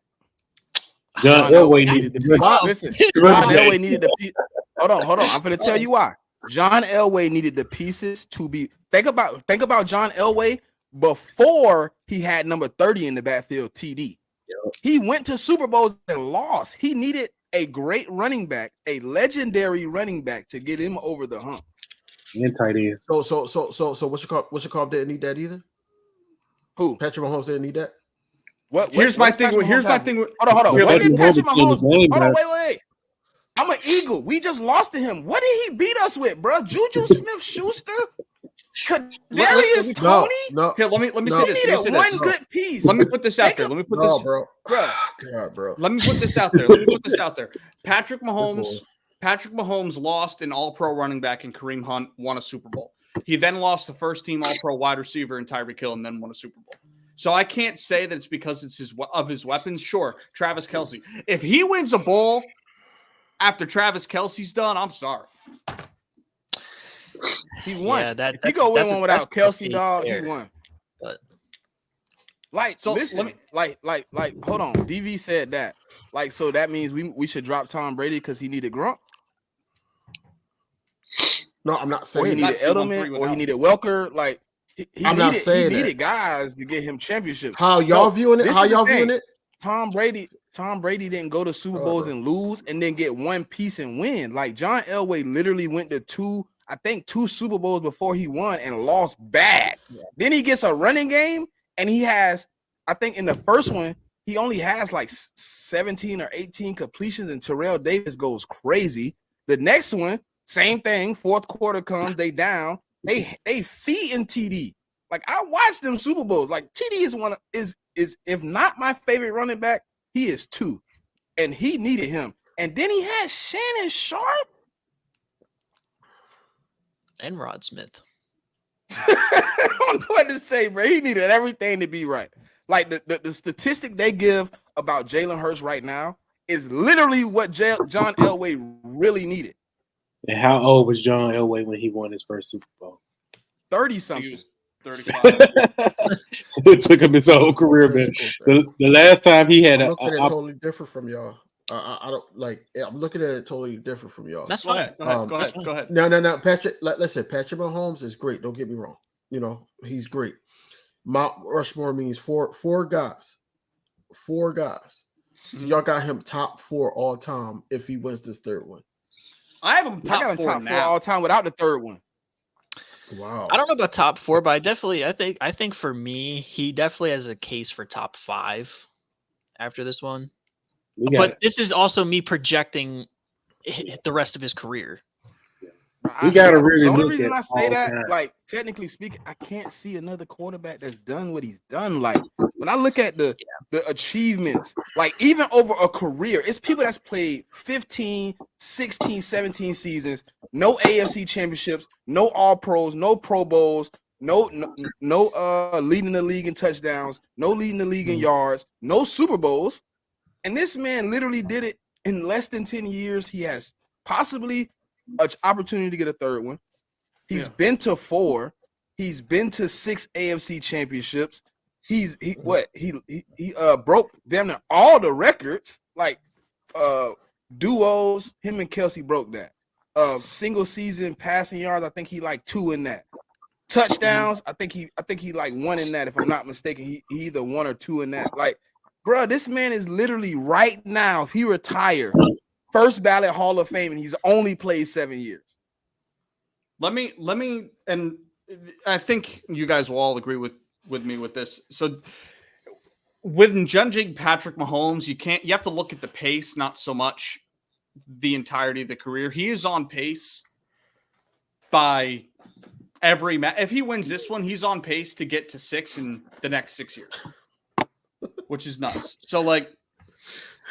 John Elway needed to listen. John Elway needed the piece. Hold on. I'm going to tell you why. John Elway needed the pieces to be. Think about John Elway before he had number 30 in the backfield, TD. Yep. He went to Super Bowls and lost. He needed a great running back, a legendary running back to get him over the hump. And tight end. So what's your call didn't need that either? Who? Patrick Mahomes didn't need that. Here's my thing. Hold on. What did Patrick Mahomes? Hold on, wait. I'm an Eagle. We just lost to him. What did he beat us with, bro? Juju Smith-Schuster? Kadarius Toney? No. Here, let me say this. He needed one good piece. Let me put this out there. Let me put this, bro. God, bro. Let me put this out there. Patrick Mahomes lost an All-Pro running back, and Kareem Hunt won a Super Bowl. He then lost the first-team All-Pro wide receiver in Tyreek Hill, and then won a Super Bowl. So I can't say that it's because it's his weapons. Sure, Travis Kelce. If he wins a bowl after Travis Kelce's done, I'm sorry. He won. Yeah, if you go win one without Kelce, dog, he won. But listen, hold on. DV said that. Like, so that means we should drop Tom Brady because he needed Gronk. No, I'm not saying or he needed Edelman, or he needed Welker. Like, he needed guys to get him championship. How y'all viewing it? Tom Brady didn't go to Super Bowls and lose and then get one piece and win. Like, John Elway literally went to two Super Bowls before he won and lost bad. Yeah. Then he gets a running game and he has, I think in the first one, he only has like 17 or 18 completions and Terrell Davis goes crazy. The next one, same thing. Fourth quarter comes, they down. They feeding TD. Like, I watched them Super Bowls. Like, TD is if not my favorite running back, he is 2. And he needed him. And then he had Shannon Sharp and Rod Smith. I don't know what to say, bro. He needed everything to be right. Like the statistic they give about Jalen Hurts right now is literally what John Elway really needed. And how old was John Elway when he won his first Super Bowl? 30 He something. was 35. So it took him his whole career, man. The last time he had I'm looking at it totally different from y'all. I don't like. I'm looking at it totally different from y'all. That's Go fine. ahead. Go ahead. No. Patrick, listen. Patrick Mahomes is great. Don't get me wrong. You know he's great. Mount Rushmore means four guys. Four guys. So y'all got him top 4 all time if he wins this third one. I have him I got him top 4 all time without the third one. Wow. I don't know about top 4, but I think for me, he definitely has a case for top 5 after this one. But this is also me projecting the rest of his career. We gotta really the only look reason at I say that, time. like technically speaking, I can't see another quarterback that's done what he's done. Like when I look at the achievements, like even over a career, it's people that's played 15, 16, 17 seasons, no AFC championships, no all pros, no Pro Bowls, no leading the league in touchdowns, no leading the league in yards, no Super Bowls. And this man literally did it in less than 10 years. He has possibly an opportunity to get a third one. He's been to 4. He's been to 6 AFC championships. He broke damn near all the records. Like duos, him and Kelsey broke that. Single season passing yards, I think he like 2 in that. Touchdowns, I think he like 1 in that. If I'm not mistaken, he either 1 or 2 in that. Like, bro, this man is literally right now. If he retired, first ballot Hall of Fame, and he's only played 7 years. Let me, and I think you guys will all agree with me with this. So, when judging Patrick Mahomes, you have to look at the pace, not so much the entirety of the career. He is on pace by every match. If he wins this one, he's on pace to get to 6 in the next 6 years, which is nuts. So, like,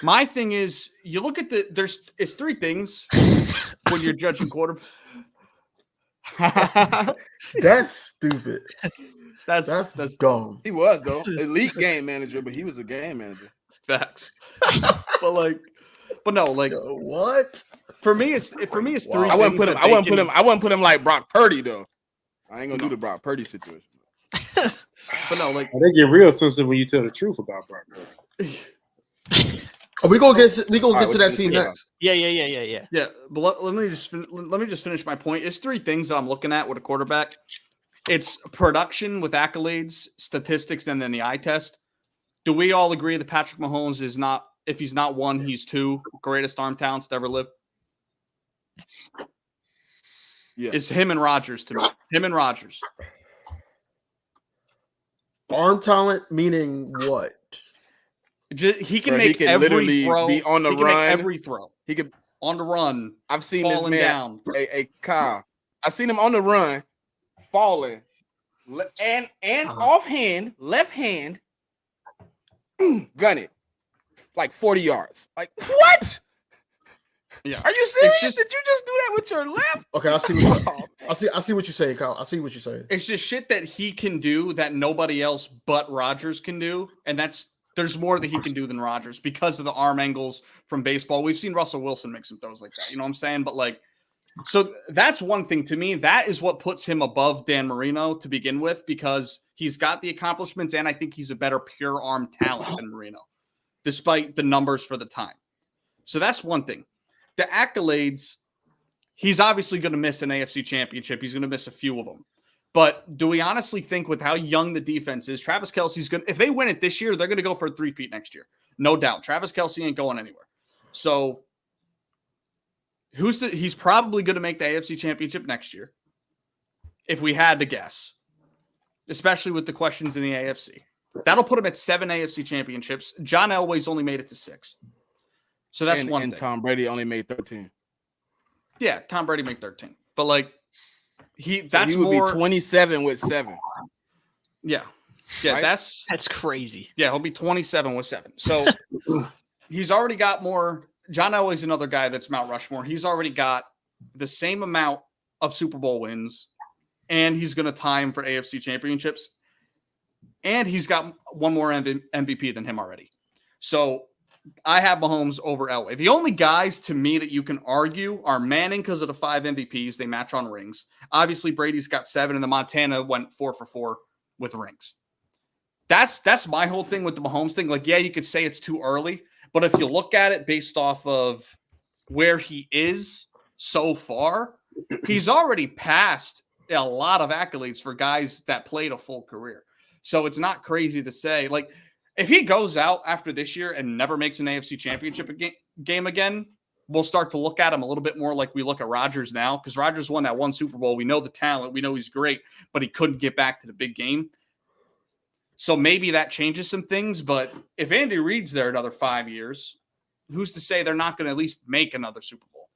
my thing is, you look at it's 3 things when you're judging quarterback. That's stupid. That's dumb. He was though elite game manager, but he was a game manager. Facts. but no, like what? For me, it's 3. I wouldn't put him like Brock Purdy though. I ain't gonna do the Brock Purdy situation. But no, like they get real sensitive when you tell the truth about Brock Purdy. We gonna get to that team next. Yeah. Yeah, but let me just finish my point. It's 3 things that I'm looking at with a quarterback. It's production with accolades, statistics, and then the eye test. Do we all agree that Patrick Mahomes is not, if he's not 1, he's 2 greatest arm talents to ever live? Yeah, it's him and Rodgers to me. Him and Rodgers. Arm talent meaning what? He can make every throw. Be on the run. Make every throw. He could on the run. I've seen this man. Down. Hey, Kyle. I've seen him on the run, falling, and offhand, left hand, gun it, like 40 yards. Like what? Yeah. Are you serious? Did you just do that with your left? Okay, I see what you're saying, Kyle. I see what you're saying. It's just shit that he can do that nobody else but Rodgers can do, and there's more that he can do than Rodgers because of the arm angles from baseball. We've seen Russell Wilson make some throws like that. You know what I'm saying? But like, so that's one thing to me. That is what puts him above Dan Marino to begin with, because he's got the accomplishments, and I think he's a better pure arm talent than Marino, despite the numbers for the time. So that's one thing. The accolades, he's obviously going to miss an AFC championship. He's going to miss a few of them. But do we honestly think with how young the defense is, Travis Kelce's going to, if they win it this year, they're going to go for a 3-peat next year. No doubt. Travis Kelce ain't going anywhere. So he's probably going to make the AFC championship next year, if we had to guess, especially with the questions in the AFC. That'll put him at 7 AFC championships. John Elway's only made it to 6. So that's one thing. And Tom Brady only made 13. Yeah, Tom Brady made 13. But like, he would be 27 with 7. Yeah. Yeah, right? That's crazy. Yeah, he'll be 27 with 7. So he's already got more. John Elway's another guy that's Mount Rushmore. He's already got the same amount of Super Bowl wins and he's going to tie him for AFC championships. And he's got one more MVP than him already. So I have Mahomes over Elway. The only guys to me that you can argue are Manning because of the 5 MVPs. They match on rings. Obviously, Brady's got 7, and the Montana went 4 for 4 with rings. That's my whole thing with the Mahomes thing. Like, yeah, you could say it's too early, but if you look at it based off of where he is so far, he's already passed a lot of accolades for guys that played a full career. So it's not crazy to say, like, if he goes out after this year and never makes an AFC championship game again, we'll start to look at him a little bit more like we look at Rodgers now, because Rodgers won that one Super Bowl. We know the talent. We know he's great, but he couldn't get back to the big game. So maybe that changes some things. But if Andy Reid's there another 5 years, who's to say they're not going to at least make another Super Bowl?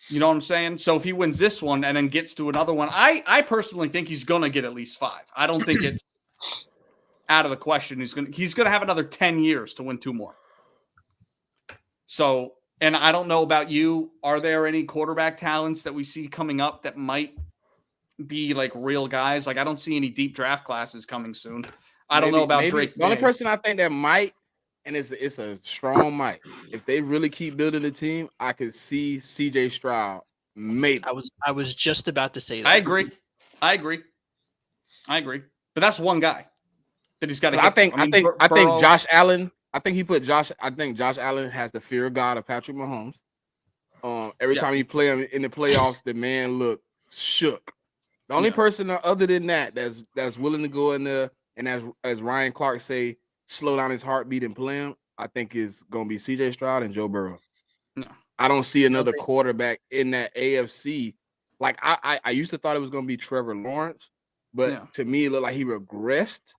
You know what I'm saying? So if he wins this one and then gets to another one, I personally think he's going to get at least 5. I don't think it's out of the question. He's going to have another 10 years to win 2 more. So, and I don't know about you. Are there any quarterback talents that we see coming up that might be like real guys? Like, I don't see any deep draft classes coming soon. I don't know about Drake. The only person I think that might, and it's a strong might, if they really keep building the team, I could see CJ Stroud. Maybe. I was just about to say that. I agree. But that's one guy that he's got to. I think Josh Allen. I think Josh Allen has the fear of God of Patrick Mahomes. Every time you play him in the playoffs, the man look shook. The only person other than that that's willing to go in there and as Ryan Clark say, slow down his heartbeat and play him, I think is going to be CJ Stroud and Joe Burrow. No. I don't see another quarterback in that AFC. Like I used to thought it was going to be Trevor Lawrence, but to me it looked like he regressed.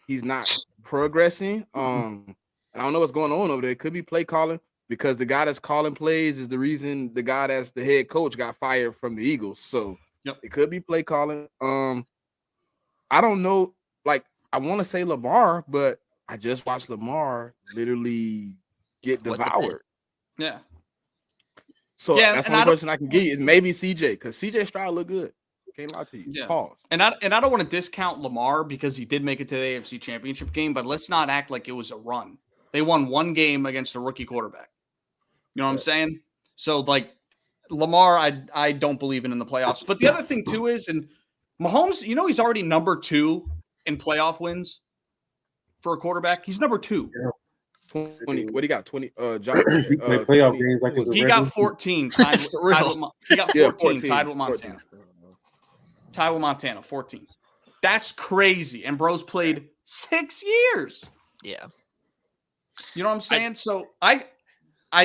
He's not progressing. And I don't know what's going on over there. It could be play calling, because the guy that's calling plays is the reason the guy that's the head coach got fired from the Eagles. So it could be play calling. I don't know. Like, I want to say Lamar, but I just watched Lamar literally get devoured. Yeah. So that's the only person I can give you is maybe CJ, because CJ Stroud look good. Can't lie to you. Yeah. Pause. And I don't want to discount Lamar because he did make it to the AFC Championship game, but let's not act like it was a run. They won 1 game against a rookie quarterback. You know what I'm saying? So, like, Lamar, I don't believe in the playoffs. But the other thing, too, is, and Mahomes, you know, he's already number 2 in playoff wins for a quarterback. He's number 2. Yeah. 20. What do you got? 20. Playoff 20. games like it was He got 14. He got 14. Tied with Montana. 14. Tied with Montana. 14. That's crazy. And bro's played 6 years. Yeah. You know what I'm saying? So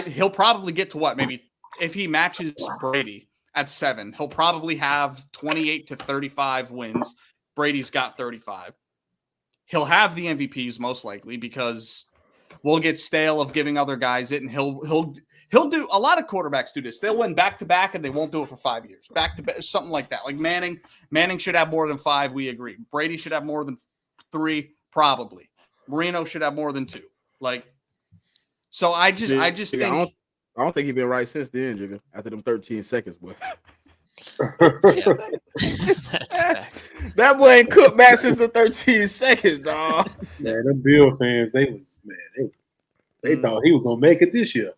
he'll probably get to what? Maybe if he matches Brady at 7, he'll probably have 28 to 35 wins. Brady's got 35. He'll have the MVPs most likely, because we'll get stale of giving other guys it, and he'll do. A lot of quarterbacks do this. They'll win back to back, and they won't do it for 5 years. Back to back, something like that. Like Manning should have more than 5. We agree. Brady should have more than 3, probably. Marino should have more than 2. Like, so I just think I don't think he's been right since then, Jigga. After them 13 seconds, boy. That's fact. That boy ain't cooked back since the 13 seconds, dog. Yeah, the Bill fans, they thought he was gonna make it this year.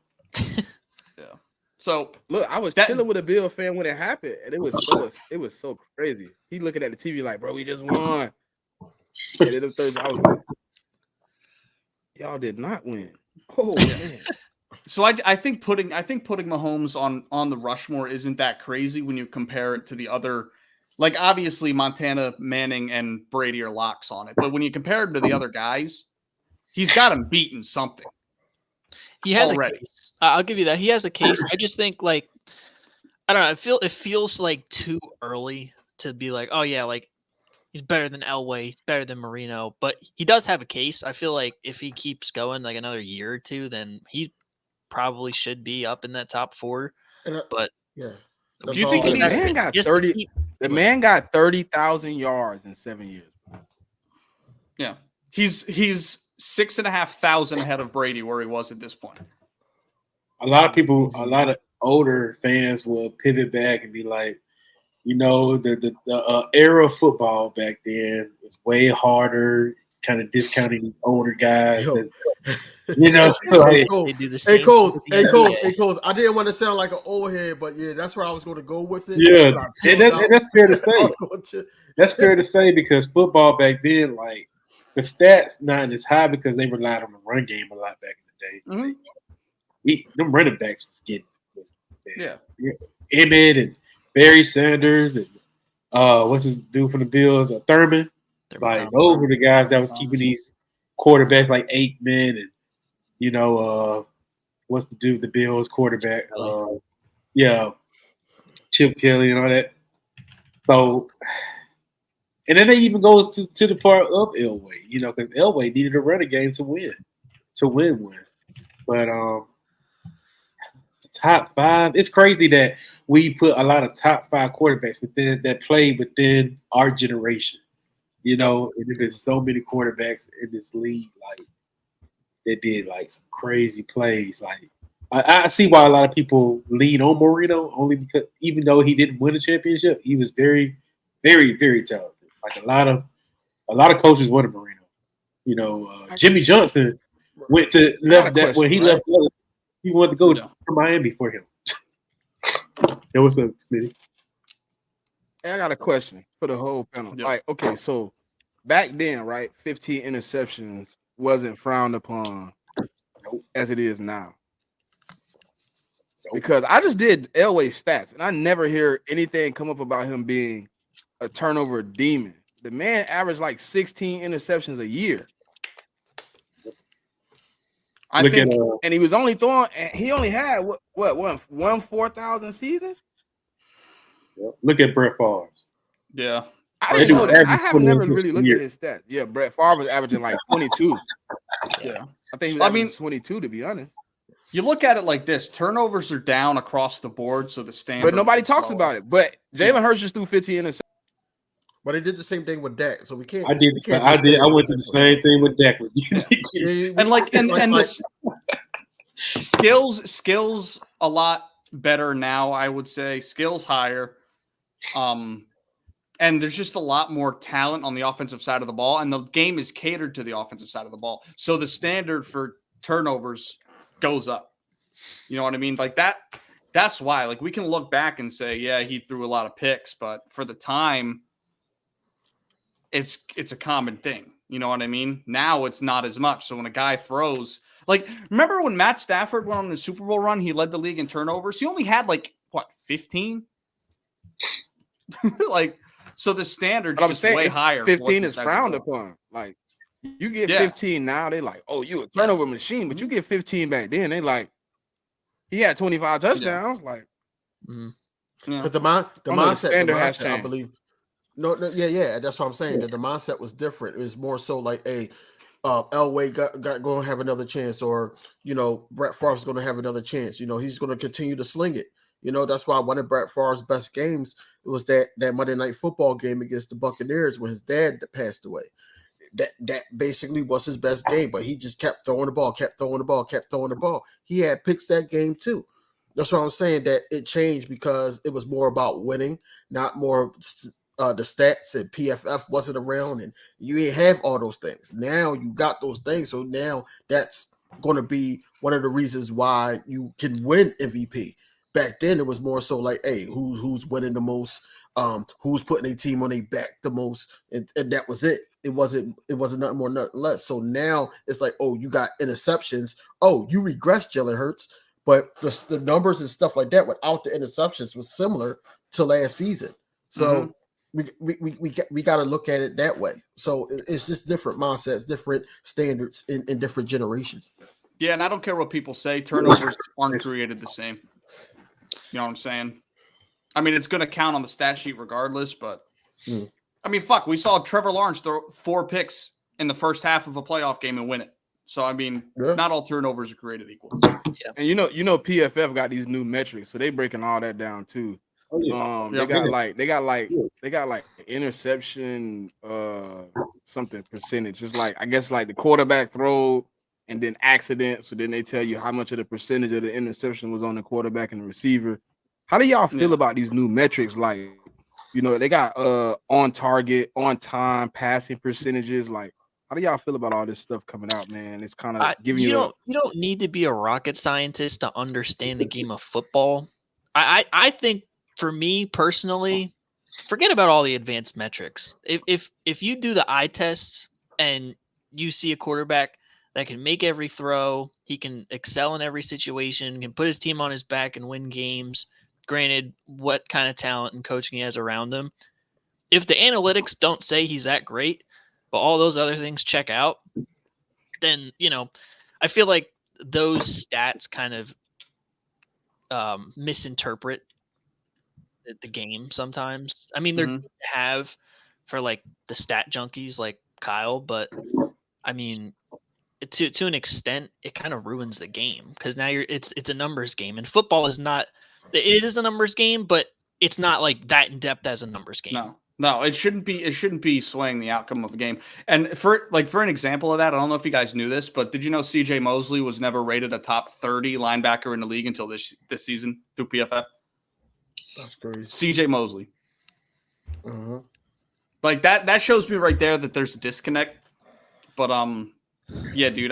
Yeah. So look, I was chilling with a Bill fan when it happened, and it was so crazy. He looking at the TV like, bro, we just won. And then the third, I was like, y'all did not win. Oh man. So I think putting Mahomes on the Rushmore isn't that crazy when you compare it to the other. Like, obviously Montana, Manning, and Brady are locks on it, but when you compare him to the other guys, he's got him beaten something. He has already. A case. I'll give you that. He has a case. I just think, like, I don't know. It feels like too early to be like, oh yeah, like he's better than Elway, he's better than Marino, but he does have a case. I feel like if he keeps going like another year or two, then he probably should be up in that top 4. But yeah, do you think the man got 30? The man got 30,000 yards in 7 years. Yeah, he's 6,500 ahead of Brady where he was at this point. A lot of older fans will pivot back and be like, You know, the era of football back then was way harder, kind of discounting these older guys. Yo. That, you know, Hey, like, Cole. They do the Hey, same. Coles. thing with the Hey, Coles. NBA. Hey, Coles. I didn't want to sound like an old head, but yeah, that's where I was going to go with it. yeah, But I and chilled that's, out. and that's fair to I say. was going to- That's fair to say because football back then, like the stats not as high because they relied on the run game a lot back in the day. Them running backs was getting Yeah. Emmett and Barry Sanders and what's his dude from the Bills, Thurman. Like those were the guys that was keeping these quarterbacks like Aikman and you know what's the dude the Bills quarterback? Yeah, Chip Kelly and all that. So and then it even goes to the part of Elway, you know, because Elway needed a running game to win. But top five, it's crazy that we put a lot of top five quarterbacks within that played within our generation. You know, and there's been so many quarterbacks in this league, like they did like some crazy plays. Like I see why a lot of people lean on Marino only because even though he didn't win a championship, he was very, very, very talented. Like a lot of coaches wanted Marino. You know, Jimmy Johnson went to left that when he left. He wanted to go to Miami for him. Yeah, what's up, Smitty? Hey, I got a question for the whole panel. Yeah. Like, okay, so back then, right, 15 interceptions wasn't frowned upon as it is now. Because I just did Elway's stats, and I never hear anything come up about him being a turnover demon. The man averaged like 16 interceptions a year. I think, and he was only throwing, and he only had one 4,000 season. Look at Brett Favre. Yeah, I didn't know that. I have never really looked at his stats. Yeah, Brett Favre was averaging like 22. Yeah, I think he was averaging 22 to be honest. You look at it like this: turnovers are down across the board, so the standard. But nobody talks about it. But Jalen Hurts just threw 15 interceptions. But they did the same thing with Dak, so we can't. I did. I went through the same thing with Dak. And this skills a lot better now. I would say skills higher. And there's just a lot more talent on the offensive side of the ball, and the game is catered to the offensive side of the ball. So the standard for turnovers goes up. You know what I mean? Like that. That's why. Like we can look back and say, yeah, he threw a lot of picks, but for the time. It's a common thing. You know what I mean? Now it's not as much. So when a guy throws, like, remember when Matt Stafford went on the Super Bowl run, he led the league in turnovers. He only had 15? Like, so the standard's just way higher. 15 is frowned upon. Like, you get 15 now, they like, oh, you a turnover machine. But you get 15 back then, they like, he had 25 touchdowns. Like, because the mindset has changed, I believe. No, yeah. That's what I'm saying. That the mindset was different. It was more so like, hey, Elway got going to have another chance, or Brett Favre's going to have another chance. He's going to continue to sling it. That's why one of Brett Favre's best games was that Monday Night Football game against the Buccaneers when his dad passed away. That basically was his best game, but he just kept throwing the ball. He had picks that game too. That's what I'm saying. That it changed because it was more about winning, not more. The stats and PFF wasn't around, and you didn't have all those things. Now you got those things, so now that's going to be one of the reasons why you can win MVP. Back then, it was more so like, hey, who's winning the most, who's putting a team on their back the most, and that was it. It wasn't nothing more, nothing less. So now it's like, oh, you got interceptions. Oh, you regressed, Jalen Hurts, but the numbers and stuff like that without the interceptions was similar to last season. So. We got to look at it that way. So it's just different mindsets, different standards in different generations. Yeah, and I don't care what people say. Turnovers aren't created the same. You know what I'm saying? I mean, it's going to count on the stat sheet regardless, but I mean, fuck, we saw Trevor Lawrence throw 4 picks in the first half of a playoff game and win it. So, I mean, not all turnovers are created equal. Yeah. And you know, PFF got these new metrics, so they breaking all that down too. They got like interception something percentage. It's like, I guess, like the quarterback throw and then accident. So then they tell you how much of the percentage of the interception was on the quarterback and the receiver. How do y'all feel about these new metrics? Like, You know, they got on target, on time, passing percentages. Like, how do y'all feel about all this stuff coming out, man? It's kind of giving you don't need to be a rocket scientist to understand the game of football. I think for me personally, forget about all the advanced metrics. If you do the eye test and you see a quarterback that can make every throw, he can excel in every situation, can put his team on his back and win games. Granted, what kind of talent and coaching he has around him. If the analytics don't say he's that great, but all those other things check out, then, I feel like those stats kind of misinterpret the game sometimes. I mean, they're good to have for like the stat junkies like Kyle, but I mean, to an extent, it kind of ruins the game because now it's a numbers game, and football is not. It is a numbers game, but it's not like that in depth as a numbers game. No, it shouldn't be. It shouldn't be swaying the outcome of a game. And for an example of that, I don't know if you guys knew this, but did you know C.J. Mosley was never rated a top 30 linebacker in the league until this season through PFF? That's crazy. C.J. Mosley. Like that shows me right there that there's a disconnect. But yeah, dude,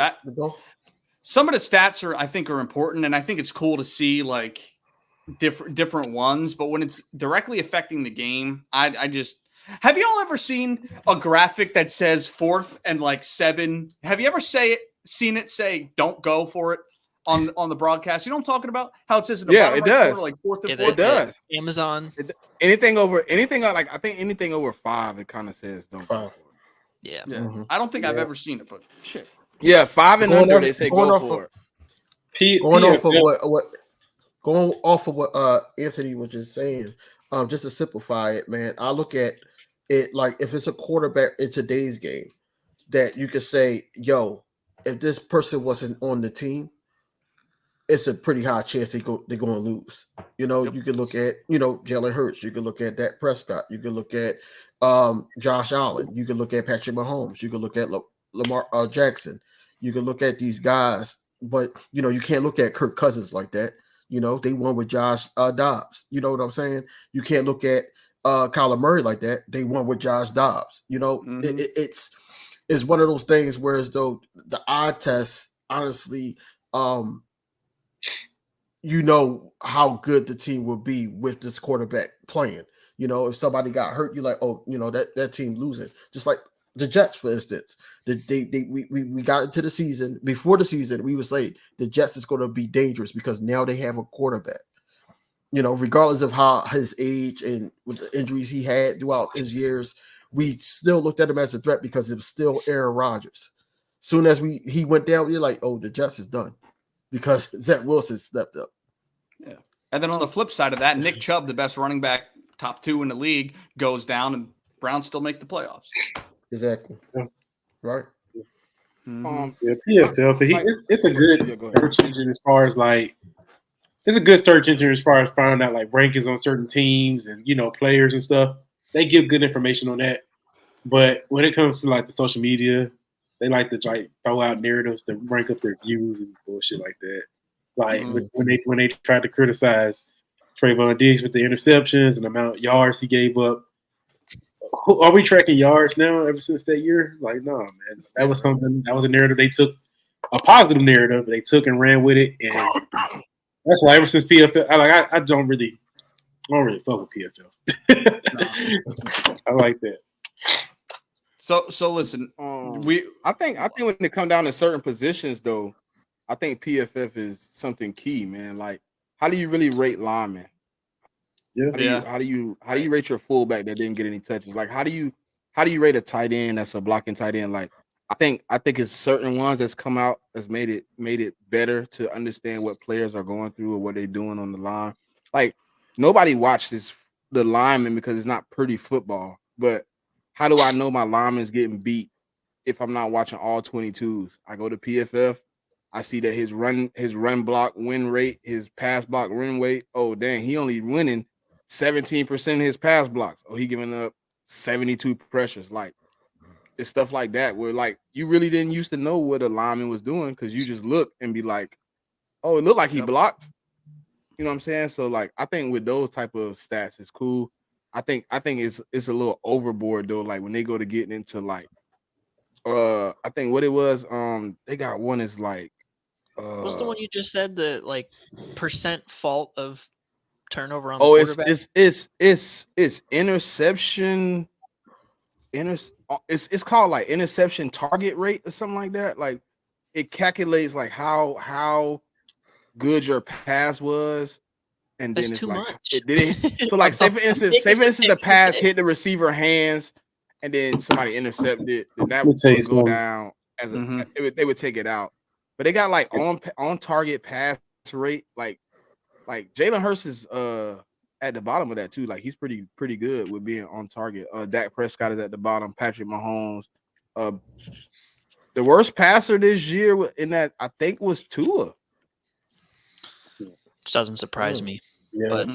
some of the stats I think are important, and I think it's cool to see like different ones, but when it's directly affecting the game, I just have y'all ever seen a graphic that says 4th and like 7? Have you ever seen it say don't go for it on the broadcast? You know what I'm talking about? How it says in the bottom it does. corner, like 4th and 4th. It does. Amazon. Anything like I think anything over 5, it kind of says don't go for it. Yeah. I don't think I've ever seen it, but shit. Yeah, 5 and under, they say go for it. Going off of what Anthony was just saying, just to simplify it, man, I look at it like if it's a quarterback in today's game that you could say, yo, if this person wasn't on the team, it's a pretty high chance they're going to lose. You know, you can look at, Jalen Hurts. You can look at Dak Prescott. You can look at Josh Allen. You can look at Patrick Mahomes. You can look at Lamar Jackson. You can look at these guys, but, you can't look at Kirk Cousins like that. They won with Josh Dobbs. You know what I'm saying? You can't look at Kyler Murray like that. They won with Josh Dobbs. It's one of those things where as though the eye test, honestly, how good the team will be with this quarterback playing. If somebody got hurt, you're like, oh, that team losing. Just like the Jets, for instance. We got into the season. Before the season, we would say the Jets is going to be dangerous because now they have a quarterback. Regardless of how his age and with the injuries he had throughout his years, we still looked at him as a threat because it was still Aaron Rodgers. Soon as he went down, you're like, oh, the Jets is done because Zach Wilson stepped up. Yeah. And then on the flip side of that, Nick Chubb, the best running back, top 2 in the league, goes down and Browns still make the playoffs. Exactly. Yeah. Right. PFL. It's a good search engine as far as like it's a good search engine as far as finding out like rankings on certain teams and players and stuff. They give good information on that. But when it comes to like the social media, they like to like throw out narratives to rank up their views and bullshit like that. Like when they tried to criticize Trayvon Diggs with the interceptions and the amount of yards he gave up. Are we tracking yards now ever since that year? Like, no, man. That was a narrative they took, a positive narrative, they took and ran with it. And that's why ever since PFL, I don't really fuck with PFL. I like that. So listen, I think when it come down to certain positions though, I think PFF is something key, man. Like, how do you really rate linemen? How do you rate your fullback that didn't get any touches? Like, how do you rate a tight end that's a blocking tight end? Like, I think it's certain ones that's come out that's made it better to understand what players are going through or what they're doing on the line. Like, nobody watches the lineman because it's not pretty football. But how do I know my lineman's getting beat if I'm not watching all 22s? I go to PFF. I see that his run block win rate, his pass block win rate. Oh, dang, he only winning 17% of his pass blocks. Oh, he giving up 72 pressures. Like, it's stuff like that where like you really didn't used to know what a lineman was doing because you just look and be like, oh, it looked like he blocked. You know what I'm saying? So like I think with those type of stats, it's cool. I think it's a little overboard though. Like when they go to getting into like, I think what it was, they got one is like, What's the one you just said? The like percent fault of turnover on the oh, quarterback. it's interception. It's called like interception target rate or something like that. Like it calculates like how good your pass was, and That's then it's too like much. so like say for instance the pass hit the receiver hands, and then somebody intercepted, then that Let me would tell you go something. down as a they would take it out. But they got like on target pass rate, like Jalen Hurts is at the bottom of that too. Like he's pretty good with being on target. Dak Prescott is at the bottom. Patrick Mahomes. The worst passer this year in that I think was Tua. Which doesn't surprise me. Yeah. But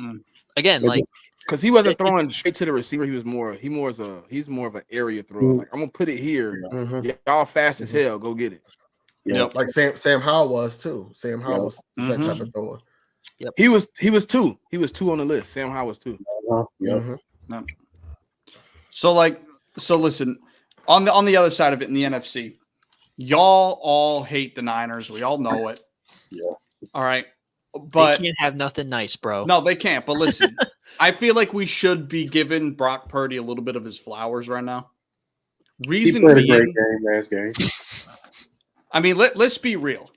again, like because he wasn't throwing straight to the receiver. He's more of an area thrower. Like I'm gonna put it here. Y'all fast as hell. Go get it. Yep. Like Sam Howell was too. Sam Howell was that type of thrower. Yep. He was two. He was two on the list. Sam Howell was two. So listen, on the other side of it in the NFC, y'all all hate the Niners. We all know it. Yeah. All right. But they can't have nothing nice, bro. No, they can't. But listen, I feel like we should be giving Brock Purdy a little bit of his flowers right now. Reason he played being, a great game last game. I mean, let's be real.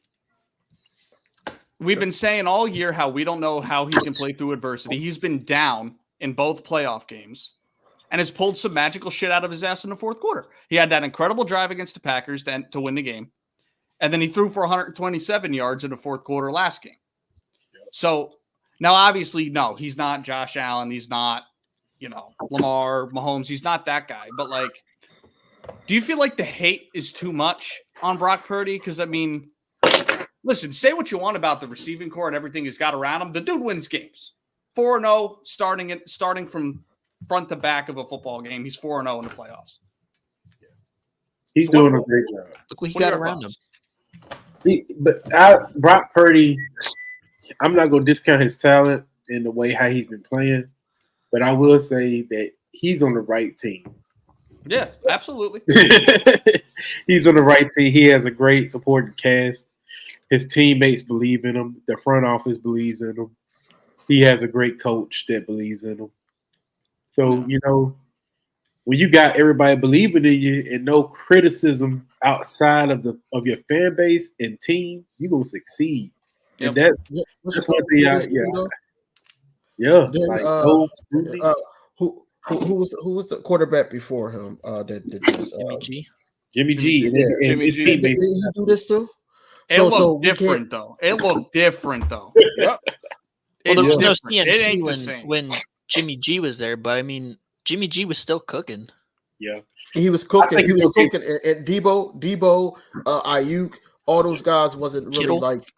We've been saying all year how we don't know how he can play through adversity. He's been down in both playoff games and has pulled some magical shit out of his ass in the fourth quarter. He had that incredible drive against the Packers to win the game. And then he threw for 127 yards in the fourth quarter last game. So now, obviously, no, he's not Josh Allen. He's not, Lamar, Mahomes. He's not that guy. But, like, do you feel like the hate is too much on Brock Purdy? Because, I mean, listen, say what you want about the receiving core and everything he's got around him. The dude wins games. 4-0 starting from front to back of a football game. He's 4-0 in the playoffs. He's doing a great job. Look what he got around him. Brock Purdy, I'm not going to discount his talent in the way how he's been playing, but I will say that he's on the right team. Yeah, absolutely. He's on the right team. He has a great supporting cast. His teammates believe in him. The front office believes in him. He has a great coach that believes in him. So, when you got everybody believing in you and no criticism outside of your fan base and team, you're going to succeed. Yep. And that's what the Then, who was the quarterback before him? Jimmy G. Jimmy G. Jimmy G. Did he do this too? It looked different though. Yep. Well, there was no CMC when Jimmy G was there, but I mean, Jimmy G was still cooking. Yeah, he was cooking. He was cooking, and Debo, Ayuk, all those guys wasn't really Kittle. like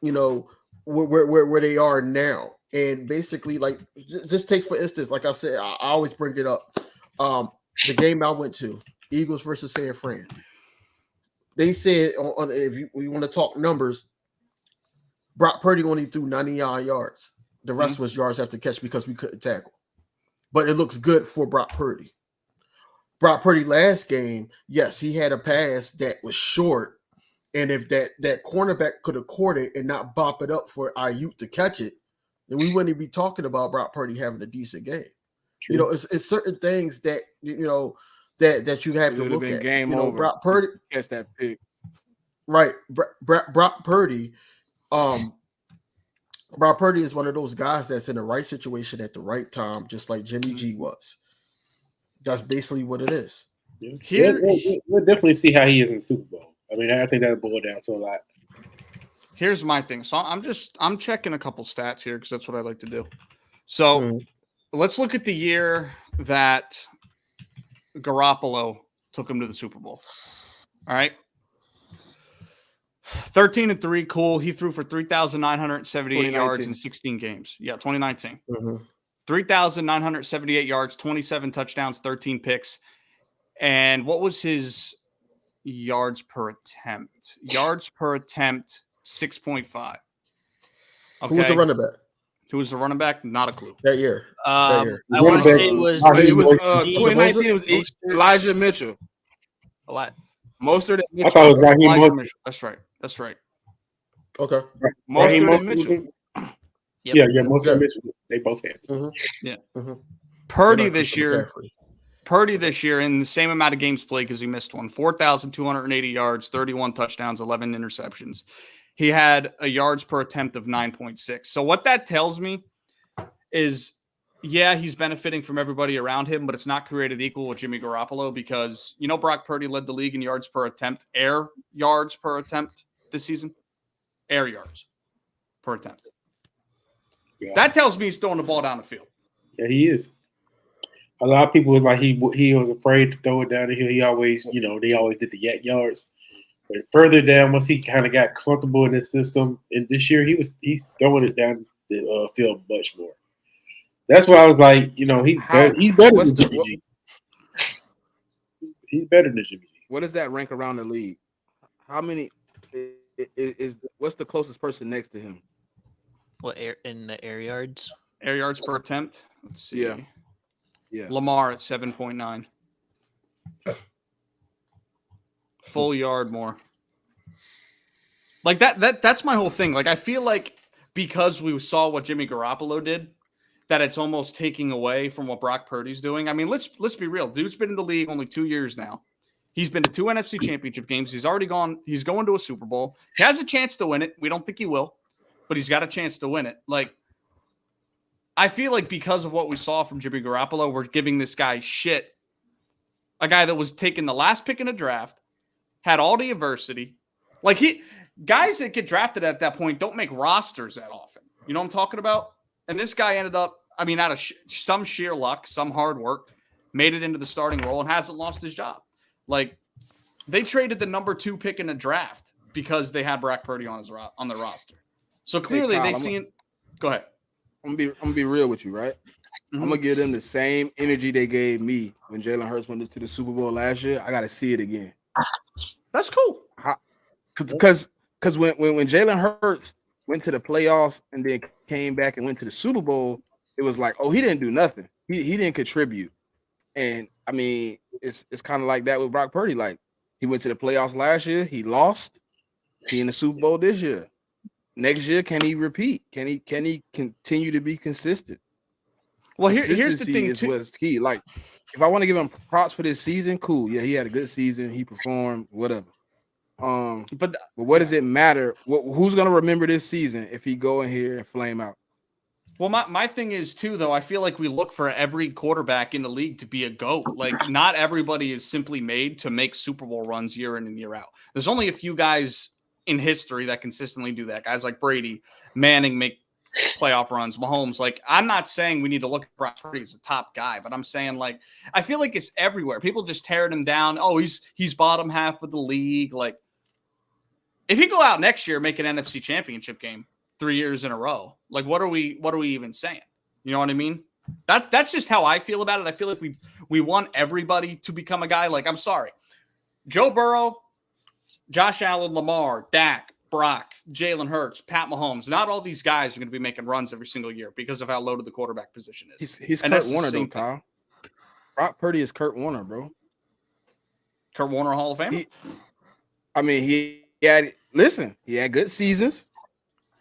where they are now. And basically, like, just take for instance, like I said, I always bring it up. The game I went to, Eagles versus San Fran. They said, if we want to talk numbers, Brock Purdy only threw 99 yards. The rest was yards after catch because we couldn't tackle. But it looks good for Brock Purdy. Brock Purdy last game, yes, he had a pass that was short. And if that cornerback could have caught it and not bop it up for Ayuk to catch it, then we wouldn't be talking about Brock Purdy having a decent game. True. It's certain things that that you have to look at. Game over. Brock Purdy catch that pick. Right. Brock Purdy, Brock Purdy is one of those guys that's in the right situation at the right time, just like Jimmy G was. That's basically what it is. Yeah. We'll definitely see how he is in the Super Bowl. I mean, I think that'll boil down to a lot. Here's my thing. So I'm checking a couple stats here because that's what I like to do. So let's look at the year that Garoppolo took him to the Super Bowl. All right. 13-3, cool. He threw for 3,978 yards in 16 games. Yeah, 2019. 3,978 yards, 27 touchdowns, 13 picks. And what was his yards per attempt? Yards per attempt, 6.5. Okay. Who was the running back? Who was the running back? Not a clue. that year. I year. want to say it was. It was Mostert. 2019. It was Elijah Mitchell. A lot. Mostert and I Mitchell. thought it was Raheem Elijah Mostert. Mitchell. That's right. Okay. Raheem Mostert and Mostert was Mitchell. it? Yep. Yeah, Mostert and Mitchell. They both had. Purdy Like this Christian year. McCaffrey. Purdy this year in the same amount of games played because he missed one. 4,280 yards, 31 touchdowns, 11 interceptions. He had a yards per attempt of 9.6. So what that tells me is, yeah, he's benefiting from everybody around him, but it's not created equal with Jimmy Garoppolo because, Brock Purdy led the league in yards per attempt, air yards per attempt this season. Air yards per attempt. Yeah. That tells me he's throwing the ball down the field. Yeah, he is. A lot of people was like he was afraid to throw it down the hill. He always, they always did the yak yards. But further down, once he kind of got comfortable in his system, and this year he's throwing it down the field much more. That's why I was like, he's better than Jimmy G. He's better than Jimmy G. What does that rank around the league? How many is what's the closest person next to him? What in the air yards? Air yards per attempt. Let's see. Yeah. Lamar at 7.9. Full yard more. Like that's my whole thing. Like I feel like because we saw what Jimmy Garoppolo did, that it's almost taking away from what Brock Purdy's doing. I mean, let's be real. Dude's been in the league only 2 years now. He's been to 2 NFC championship games. He's going to a Super Bowl. He has a chance to win it. We don't think he will, but he's got a chance to win it. Like, I feel like because of what we saw from Jimmy Garoppolo, we're giving this guy shit. A guy that was taken the last pick in a draft, had all the adversity. Like guys that get drafted at that point don't make rosters that often. You know what I'm talking about? And this guy ended up, out of some sheer luck, some hard work, made it into the starting role and hasn't lost his job. Like, they traded the number 2 pick in the draft because they had Brock Purdy on their roster. So clearly Kyle, they see it. Go ahead. I'm gonna be real with you, right? I'm gonna give them the same energy they gave me when Jalen Hurts went to the Super Bowl last year. I gotta see it again. That's cool. Because when Jalen Hurts went to the playoffs and then came back and went to the Super Bowl, it was like, oh, he didn't do nothing. He didn't contribute. And I mean, it's kind of like that with Brock Purdy. Like, he went to the playoffs last year, he lost. He in the Super Bowl this year. Next year, can he repeat? Can he continue to be consistent? Well, here's the thing is what's key. Like, if I want to give him props for this season, cool. Yeah, he had a good season. He performed, whatever. But what does it matter? Who's gonna remember this season if he go in here and flame out? Well, my thing is too, though. I feel like we look for every quarterback in the league to be a GOAT. Like, not everybody is simply made to make Super Bowl runs year in and year out. There's only a few guys in history that consistently do that. Guys like Brady, Manning make playoff runs, Mahomes. Like, I'm not saying we need to look at Brock Purdy as a top guy, but I'm saying, like, I feel like it's everywhere. People just tearing him down. Oh, he's bottom half of the league. Like, if you go out next year, make an NFC championship game 3 years in a row, like, what are we even saying? You know what I mean? That's just how I feel about it. I feel like we want everybody to become a guy. Like, I'm sorry, Joe Burrow, Josh Allen, Lamar, Dak, Brock, Jalen Hurts, Pat Mahomes. Not all these guys are going to be making runs every single year because of how loaded the quarterback position is. He's Kurt Warner, though, Kyle. Brock Purdy is Kurt Warner, bro. Kurt Warner, Hall of Famer. He had good seasons,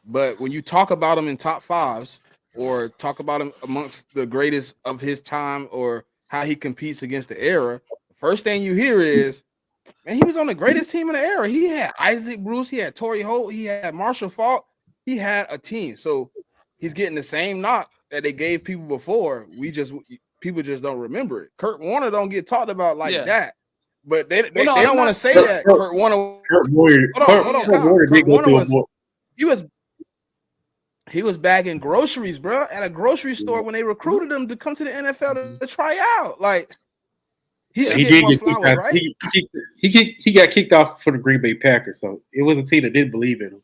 but when you talk about him in top fives or talk about him amongst the greatest of his time or how he competes against the era, the first thing you hear is, man, he was on the greatest team in the era. He had Isaac Bruce, he had Torrey Holt, he had Marshall Faulk, he had a team. So he's getting the same knock that they gave people before. People just don't remember it. Kurt Warner don't get talked about like that. But they don't want to say that. Kurt Warner. He was bagging groceries, bro, at a grocery store when they recruited him to come to the NFL to try out. Like, he did get flowers, right? He got kicked off for the Green Bay Packers, so it was a team that didn't believe in him.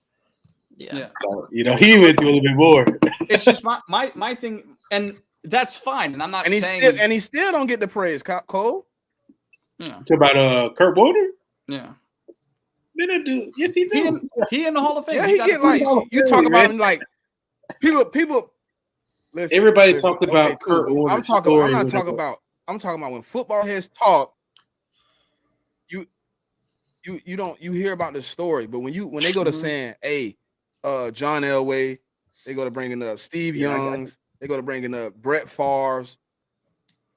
Yeah. So, he went through a little bit more. It's just my thing, and that's fine. And I'm not saying he still don't get the praise, Cole. Yeah. It's about Kurt Warner? Yeah. Man, I do. Yes, he do. He in the Hall of Fame. Yeah, he get like, you talk about him like people Everybody talked about Kurt cool. Warner's I'm story. not talking about. I'm talking about when football heads talk. You hear about the story, but when they go to saying, hey, John Elway, they go to bringing up Steve Young's, they go to bringing up Brett Favre's.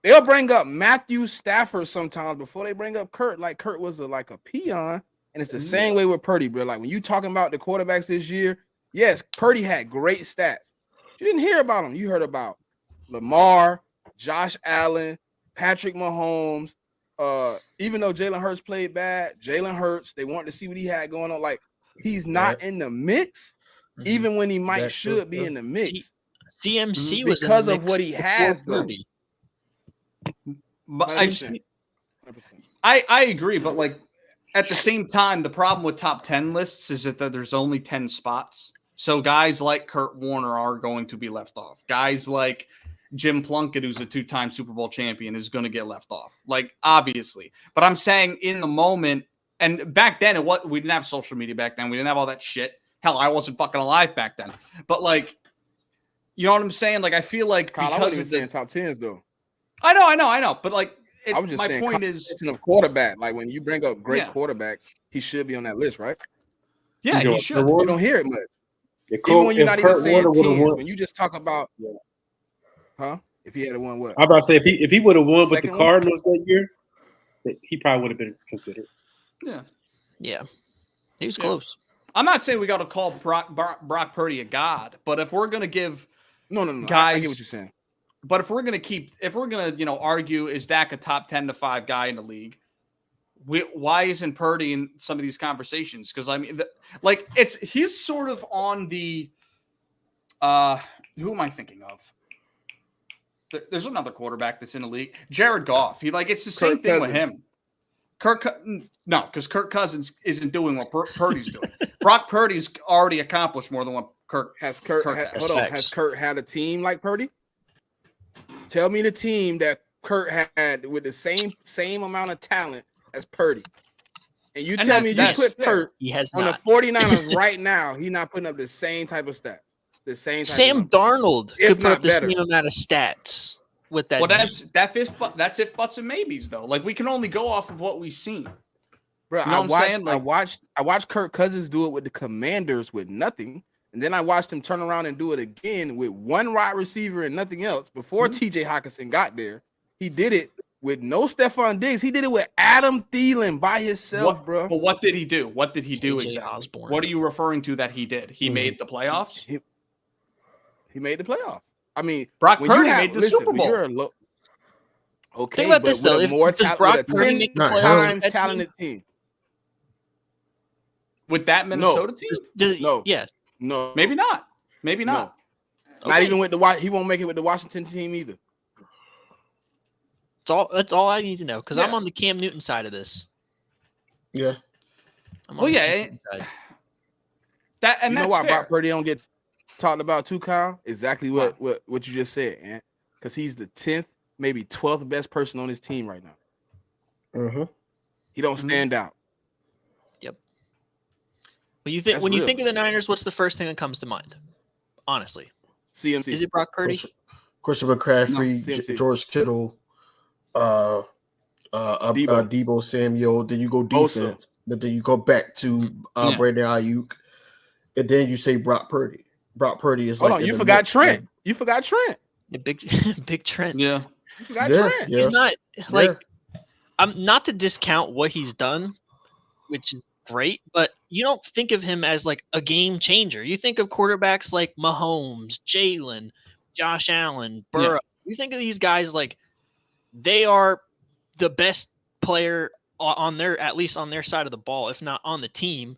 They'll bring up Matthew Stafford sometimes before they bring up Kurt. Like Kurt was like a peon, and it's the same way with Purdy, bro. Like when you talking about the quarterbacks this year, yes, Purdy had great stats. You didn't hear about him. You heard about Lamar, Josh Allen, Patrick Mahomes. Even though Jalen Hurts played bad, Jalen Hurts, they wanted to see what he had going on. Like he's not in the mix, even when he should be in the mix. CMC was because in the of what he has, though. But I agree, but like at the same time, the problem with top 10 lists is that there's only 10 spots. So guys like Kurt Warner are going to be left off. Guys like Jim Plunkett, who's a 2-time Super Bowl champion, is going to get left off. Like, obviously. But I'm saying in the moment, and back then, we didn't have social media back then. We didn't have all that shit. Hell, I wasn't fucking alive back then. But, like, you know what I'm saying? Like, I feel like Kyle, I wasn't even saying top 10s, though. I know. But, like, I was just my saying point is of quarterback. Like, when you bring up great quarterbacks, he should be on that list, right? Yeah, he should. You don't hear it much. Even when you're not even saying 10s, when you just talk about, if he had won what? I'm about to say if he would have won with the Cardinals that year, he probably would have been considered. Yeah, he was close. I'm not saying we got to call Brock Purdy a god, but if we're gonna give no, guys, I get what you're saying. But if we're gonna argue is Dak a top 10 to 5 guy in the league? Why isn't Purdy in some of these conversations? Because I mean, he's sort of on the who am I thinking of? There's another quarterback that's in the league, Jared Goff. It's the same thing with him. No, because Kirk Cousins isn't doing what Purdy's doing. Brock Purdy's already accomplished more than what Kirk has. Has Kirk had a team like Purdy? Tell me the team that Kirk had with the same amount of talent as Purdy. And you tell me you put Kirk on the 49ers right now, he's not putting up the same type of stats. The same type Sam Darnold could put up the better. same amount of stats with that. Well, that's if buts and maybes though. Like we can only go off of what we've seen. Bro, you know I watched Kirk Cousins do it with the Commanders with nothing. And then I watched him turn around and do it again with one wide receiver and nothing else. Before TJ Hockenson got there, he did it with no Stephon Diggs. He did it with Adam Thielen by himself, bro. But what did he do? What did he do exactly? Osborne. What are you referring to that he did? He made the playoffs? He made the playoffs. I mean, Brock Purdy made the Super Bowl. Okay, think about this though. If Brock Purdy make the playoffs, talented team. With that Minnesota team? No, maybe not. Maybe not. No. Not even with he won't make it with the Washington team either. That's all I need to know because I'm on the Cam Newton side of this. Yeah. You know why Brock Purdy don't get talked about too, Kyle? Exactly what you just said, man. Because he's the 10th, maybe 12th best person on his team right now. Mm-hmm. He don't stand out. When you think of the Niners, what's the first thing that comes to mind? Honestly, CMC. Is it Brock Purdy? Christian McCaffrey, George Kittle, Debo Samuel. Then you go defense, but then you go back to Brandon Ayuk, and then you say Brock Purdy. Brock Purdy is you forgot Trent. You forgot Trent. Yeah, big Trent. Yeah, you forgot Trent. Yeah. He's not I'm not to discount what he's done, which is great, but you don't think of him as like a game changer. You think of quarterbacks like Mahomes, Jalen, Josh Allen, Burrow. You think of these guys like they are the best player at least on their side of the ball, if not on the team,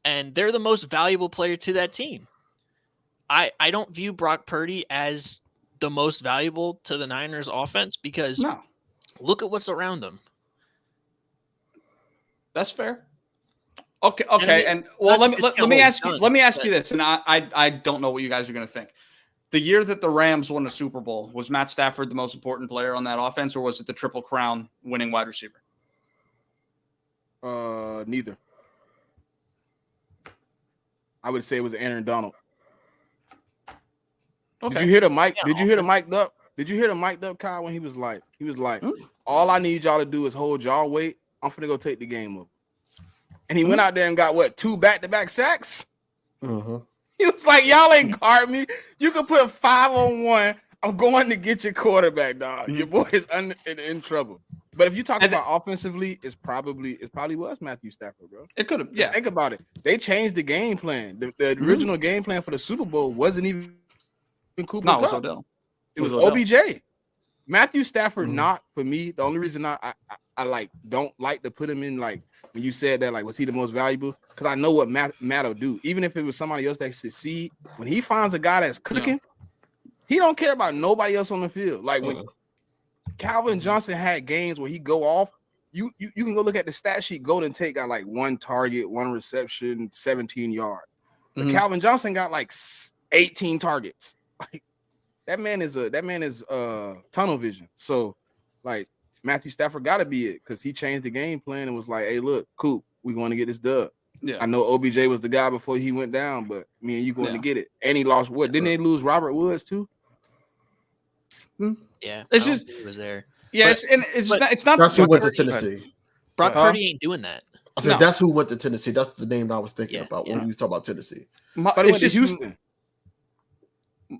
and they're the most valuable player to that team. I don't view Brock Purdy as the most valuable to the Niners offense because look at what's around him. That's fair. Okay, and let me ask you this, and I don't know what you guys are going to think. The year that the Rams won the Super Bowl, was Matt Stafford the most important player on that offense, or was it the Triple Crown winning wide receiver? Neither. I would say it was Aaron Donald. Okay. Did you hear the mic? Yeah, Did you hear the mic'd up? Did you hear the mic'd up, Kyle, when he was like, all I need y'all to do is hold y'all weight. I'm finna go take the game over. And he went out there and got what, 2 back-to-back sacks? Mm-hmm. He was like, y'all ain't guard me. You can put 5-on-1. I'm going to get your quarterback, dog. Your boy is in trouble. But if you talk about offensively, it probably was Matthew Stafford, bro. It could have, yeah. Think about it. They changed the game plan. The original game plan for the Super Bowl wasn't even Cooper No, it was Kupp. Odell. It was Odell. OBJ. Matthew Stafford, not for me. The only reason I like don't like to put him in, like when you said that, like, was he the most valuable? Because I know what Matt will do. Even if it was somebody else that succeed, when he finds a guy that's cooking, he don't care about nobody else on the field. Like when Calvin Johnson had games where he go off, you can go look at the stat sheet. Golden Tate got like 1 target, 1 reception, 17 yards. But Calvin Johnson got like 18 targets. Like that man is tunnel vision. So like Matthew Stafford got to be it because he changed the game plan and was like, hey, look, Coop, we're going to get this dub. Yeah. I know OBJ was the guy before he went down, but me and you going to get it. And he lost what? Didn't they lose Robert Woods too? Yeah, it's just he was there. Yeah, it's not. That's who went to Tennessee. Brock Purdy ain't doing that. I said that's who went to Tennessee. That's the name I was thinking about when we was talking about Tennessee. But it went to Houston. I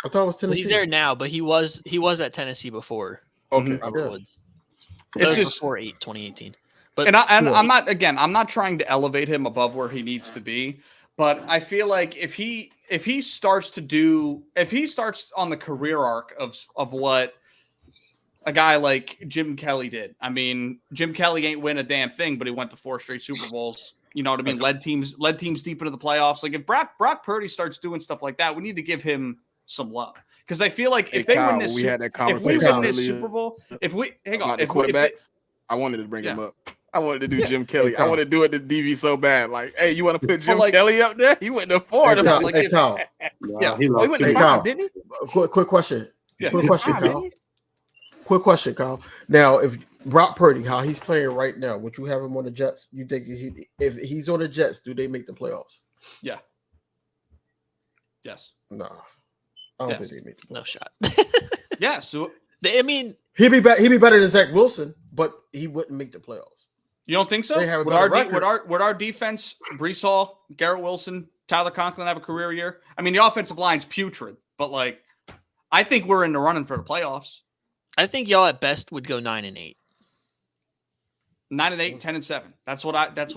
thought it was Tennessee. Well, he's there now, but he was at Tennessee before. Okay, Robert Woods. It's just before 2018. But I'm not trying to elevate him above where he needs to be, but I feel like if he starts on the career arc of what a guy like Jim Kelly did. I mean, Jim Kelly ain't win a damn thing, but he went to 4 straight Super Bowls. You know what I mean? Led teams deep into the playoffs. Like if Brock Purdy starts doing stuff like that, we need to give him some love. Because I feel like if we win this Super Bowl, I wanted to bring him up. I wanted to do Jim Kelly. I want to do it to DV so bad. Like, hey, you want to put Jim Kelly up there? He went to 4. He went to 5, didn't he? Quick question. Quick question, Kyle. Now, if Brock Purdy, how he's playing right now, would you have him on the Jets? You think if he's on the Jets, do they make the playoffs? Yeah. Yes. No. I don't think they make the playoffs. No shot. Yeah. So I mean, he'd be better than Zach Wilson, but he wouldn't make the playoffs. You don't think so? They have would our defense, Breece Hall, Garrett Wilson, Tyler Conklin have a career year? I mean, the offensive line's putrid, but like, I think we're in the running for the playoffs. I think y'all at best would go 9-8. 9-8, 10-7. That's what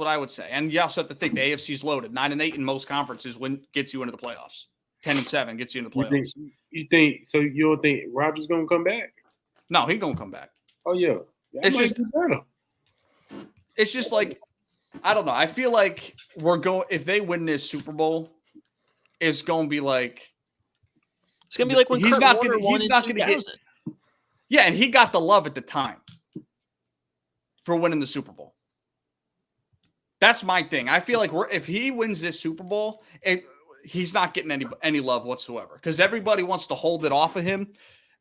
I would say. And you also have to think the AFC's loaded. 9-8 in most conferences gets you into the playoffs. 10-7 gets you into the playoffs. You think so? You don't think Rodgers gonna come back? No, he's gonna come back. Oh yeah. It's just like, I don't know. I feel like if they win this Super Bowl, it's gonna be like when Kurt Warner won in 2000. Yeah, and he got the love at the time for winning the Super Bowl. That's my thing. I feel like if he wins this Super Bowl, he's not getting any love whatsoever because everybody wants to hold it off of him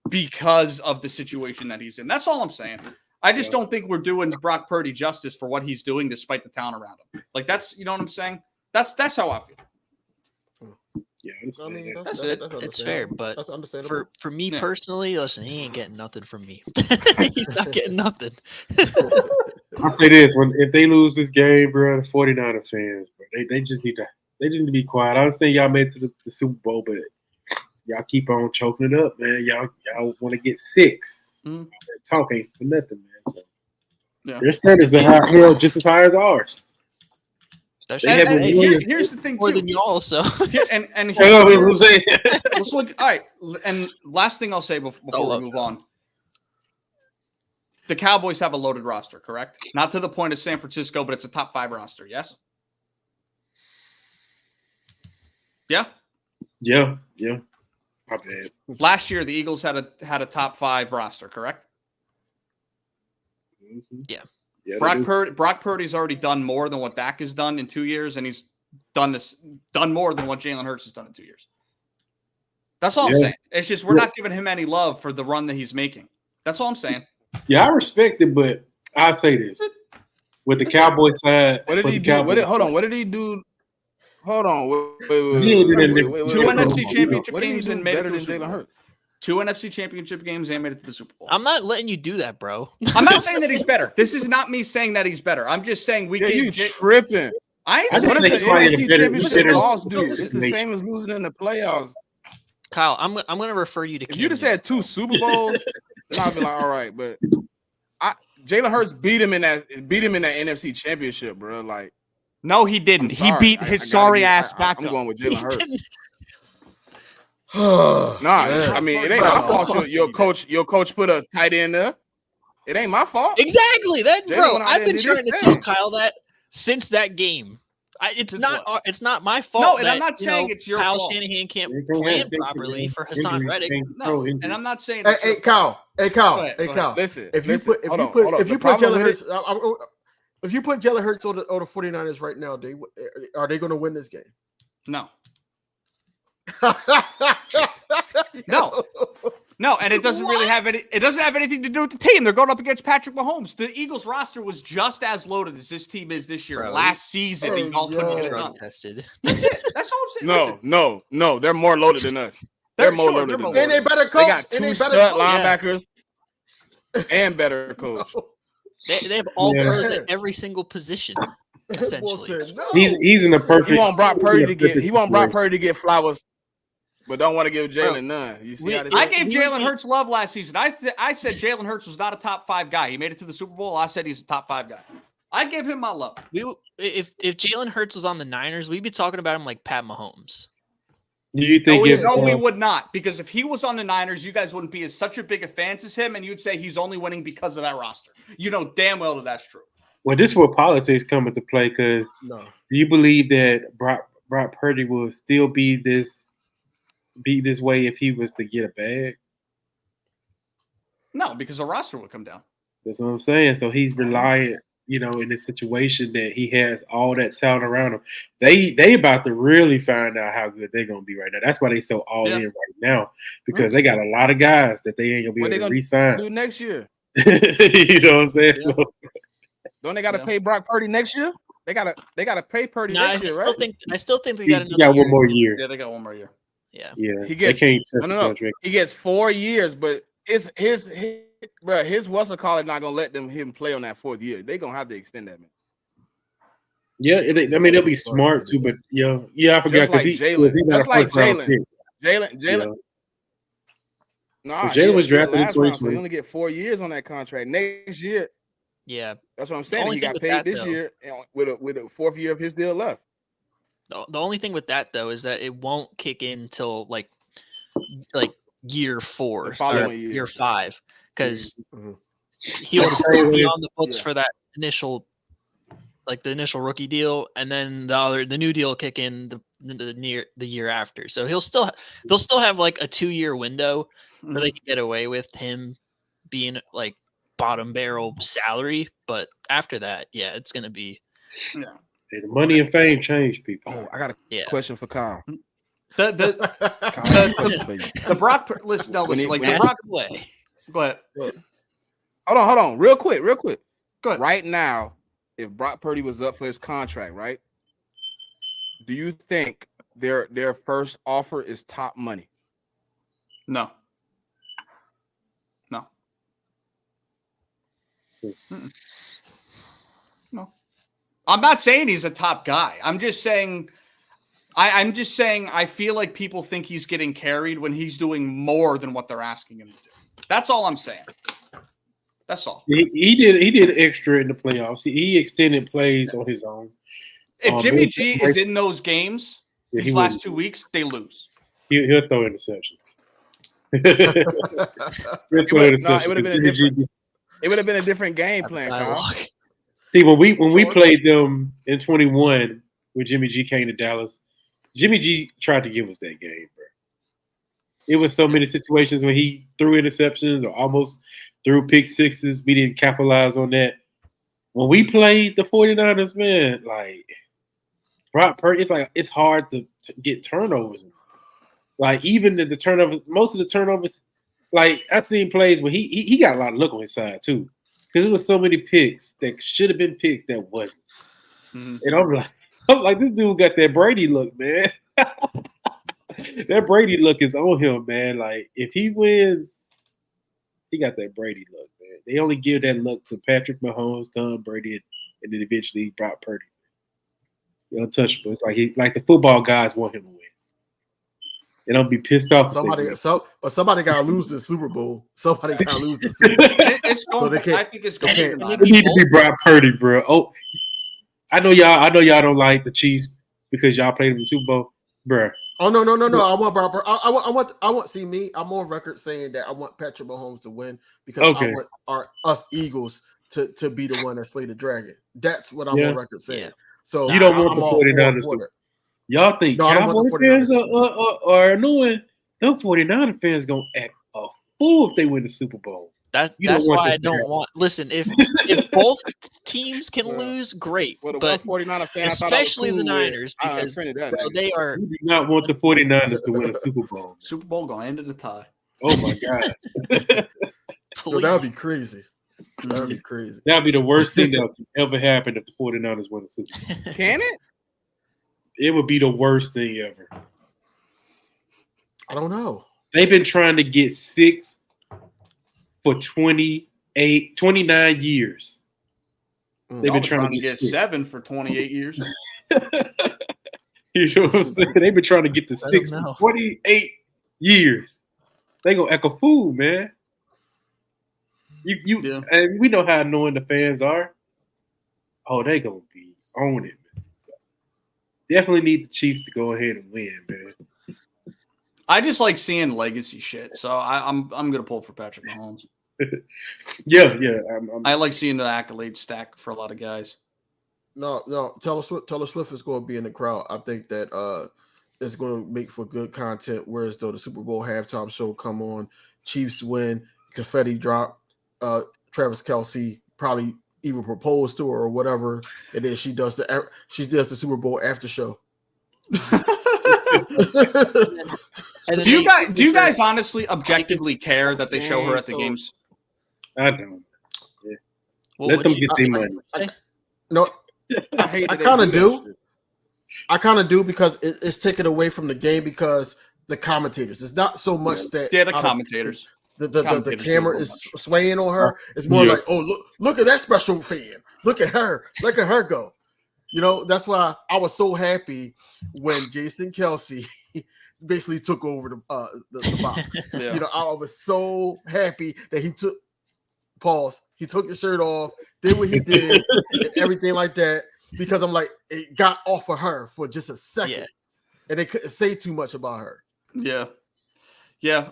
because of the situation that he's in. That's all I'm saying. I just don't think we're doing Brock Purdy justice for what he's doing despite the talent around him. Like that's, you know what I'm saying? That's how I feel. Yeah, I mean, that's it. It's fair, but that's understandable. For me personally, listen, he ain't getting nothing from me. He's not getting nothing. I'll say this: if they lose this game, bro, the 49er fans, bro, they just need to be quiet. I understand y'all made it to the Super Bowl, but y'all keep on choking it up, man. Y'all want to get 6. Talk ain't for nothing, man. So their standards are just as high as ours. Here's the thing, more too. Than y'all, so. And let's look. All right, and last thing I'll say before we move on. The Cowboys have a loaded roster, correct? Not to the point of San Francisco, but it's a top 5 roster. Yes. Yeah. Yeah. My bad. Last year, the Eagles had a top 5 roster, correct? Mm-hmm. Yeah. Brock Purdy's already done more than what Dak has done in 2 years, and he's done more than what Jalen Hurts has done in 2 years. That's all I'm saying. It's just we're not giving him any love for the run that he's making. That's all I'm saying. Yeah, I respect it, but I'll say this: with the Cowboys side, what did he do? What did he do? Hold on. Wait. Two NFC Championship What did he games do and made it better to the than Super Jalen Bowl. Hurts? 2 NFC Championship games and made it to the Super Bowl. I'm not letting you do that, bro. I'm not saying that he's better. This is not me saying that he's better. I'm just saying we Yeah, can. you tripping. I ain't I What just is saying the think that- somebody NFC better- championship better loss do? It's the destination. same as losing in the playoffs. Kyle, I'm gonna refer you to. If you'd have Kenyon. said 2 Super Bowls, then I'd be like, all right. But Jalen Hurts beat him in that NFC championship, bro. Like, No, he didn't. I'm He sorry. beat I his gotta sorry give- ass I'm backup. going with Jalen Hurts. Didn't- Nah, Man. I mean, it ain't my fault. Your coach put a tight end there. It ain't my fault. Exactly. That, Jalen bro. went out I've there been and did trying to his tell thing. Kyle that since that game. It's Since not. what? It's not my fault. No, and that, I'm not saying it's your Kyle fault. Shanahan can't You can't plan have properly injuries, for Hassan Reddick. No, injuries. and I'm not saying. Hey, it's your hey, Kyle. Hey, Kyle. Go ahead, Hey, go Kyle. Listen, If you listen, put hold on. if you The put problem Jalen with Hurts, if you put Jalen Hurts on the 49ers right now, are they going to win this game? No, no, and it doesn't really have any. It doesn't have anything to do with the team. They're going up against Patrick Mahomes. The Eagles roster was just as loaded as this team is this year. Bro, Last season, and y'all couldn't get it done. Drug tested. That's it. That's all I'm saying. No. They're more loaded than us. They're more loaded than us. And they better coach. They got and 2 they better stud coach. linebackers and better coach. They have all Yeah. pros at every single position. Essentially, Bullshit. No. He's in a perfect. He want Brock Purdy to get. perfect He want Brock situation. Purdy to get flowers, but don't want to give Bro, Jalen none. You see we- how this I is? gave We Jalen would be- Hurts love last season. I said Jalen Hurts was not a top 5 guy. He made it to the Super Bowl. I said he's a top 5 guy. I gave him my love. if Jalen Hurts was on the Niners, we'd be talking about him like Pat Mahomes. Do you think if No, we would not. Because if he was on the Niners, you guys wouldn't be as such a big of fans as him, and you'd say he's only winning because of that roster. You know damn well that that's true. well, this is where politics come into play? Because No. do you believe that Brock Purdy will still be this way if he was to get a bag? No, because the roster would come down. That's what I'm saying. So he's reliant, in this situation that he has all that talent around him. They about to really find out how good they're gonna be right now. That's why they so all in right now, because they got a lot of guys that they ain't gonna be What able to they re-sign. do next year? You know what I'm saying? Yeah. So Don't they got to pay Brock Purdy next year? They got to pay Purdy No, next year, right? I still think they he got another got year. one more year. Yeah, they got one more year. Yeah. Yeah, He gets they can't touch the no. contract. He gets 4 years, but his what's it called? Not gonna let him play on that 4th year. They gonna have to extend that, man. Yeah, they'll be smart too, but I forgot Just like because Jalen. he's not Just a like first round Jalen. pick. Jalen. Nah, Well, Jalen was drafted in last round, so 2020. he only get 4 years on that contract. Next year, Yeah. that's what I'm saying. only He thing got with paid that, this though- year with a 4th year of his deal left. The only thing with that though is that it won't kick in until like year 4 The or following year. year 5 because Mhm. he'll That's still the be same on the books yeah. for that initial rookie deal, and then the new deal will kick in the year after. So they'll still have like a 2-year window where they can get away with him being like bottom barrel salary, but after that, yeah, it's gonna be Hey, the money and fame change people. Oh, I got a yeah. question for Kyle. The Kyle, I got a question for you. the Brock listen, no, When listen, he- like when the he- Brock. Way. Go ahead. Hold on, real quick. Go ahead. Right now, if Brock Purdy was up for his contract, right? Do you think their first offer is top money? No. Mm-mm. No. I'm not saying he's a top guy. I'm just saying I feel like people think he's getting carried when he's doing more than what they're asking him to do. That's all I'm saying. That's all. He did extra in the playoffs. He extended plays on his own. If Jimmy it's- G is in those games Yeah, these he last will. 2 weeks, they lose. He'll throw interceptions. He'll It throw would- interceptions. no, it would've been a Jimmy G- different- It would have been a different game plan, Kyle. Dialogue. See, when we George? played them in 21, when Jimmy G came to Dallas, Jimmy G tried to give us that game, bro. It was so many situations when he threw interceptions or almost threw pick sixes. We didn't capitalize on that. When we played the 49ers, man, like Brock Purdy, it's hard to get turnovers. Like even the turnovers, most of the turnovers, like I seen plays where he got a lot of luck on his side too. Because there was so many picks that should have been picked that wasn't. Mhm. And I'm like, I'm like, this dude got that Brady look, man. That Brady look is on him, man. Like, if he wins, he got that Brady look, man. They only give that look to Patrick Mahomes, Tom Brady, and then eventually Brock Purdy. You're untouchable. It's like the football guys want him to win. They don't be pissed off. But somebody gotta lose the Super Bowl. Somebody gotta lose the Super Bowl. I think it's going to It need to be Brock Purdy, bro. Oh, I know y'all don't like the Chiefs because y'all played in the Super Bowl, bro. Oh no! I want Brock. I want. See me. I'm on record saying that I want Patrick Mahomes to win because I want us Eagles to be the one that slay the dragon. That's what I'm on record saying. Yeah. So you don't want the 49ers to. Y'all think Cowboy fans are annoying? Them 49er fans gonna act a fool if they win the Super Bowl. That's why I don't want. Listen, if both teams can lose, great. But 49er fan, especially the Niners, because they are. You do not want the 49ers to win a Super Bowl. Super Bowl going to end in a tie. Oh my god, that would be crazy. That would be crazy. That would be the worst thing that ever happened if the 49ers win a Super Bowl. Can it? It would be the worst thing ever. I don't know. They've been trying to get 6 for 29 years. They've been trying to get 7 for 28 years. You know what I'm saying? They've been trying to get to 6 for 28 years. They gonna act a fool, man. And we know how annoying the fans are. Oh, they gonna be on it, man. Definitely need the Chiefs to go ahead and win, man. I just like seeing legacy shit, so I'm gonna pull for Patrick Mahomes. Yeah. I like seeing the accolades stack for a lot of guys. No. Taylor Swift is going to be in the crowd. I think that it's going to make for good content. Whereas though the Super Bowl halftime show come on, Chiefs win, confetti drop, Travis Kelce probably even propose to her or whatever, and then she does the Super Bowl after show. Do you guys honestly objectively care that they show her at the games? I don't. Yeah. Let them get their money. I kind of do. I kind of do because it's taken away from the game because the commentators. It's not so much that the commentators. The camera is swaying on her. It's more like, oh look at that special fan. Look at her go. You know, that's why I was so happy when Jason Kelce basically took over the box. Yeah. You know, I was so happy that he took his shirt off, did what he did, and everything like that. Because I'm like, it got off of her for just a second, and they couldn't say too much about her. Yeah.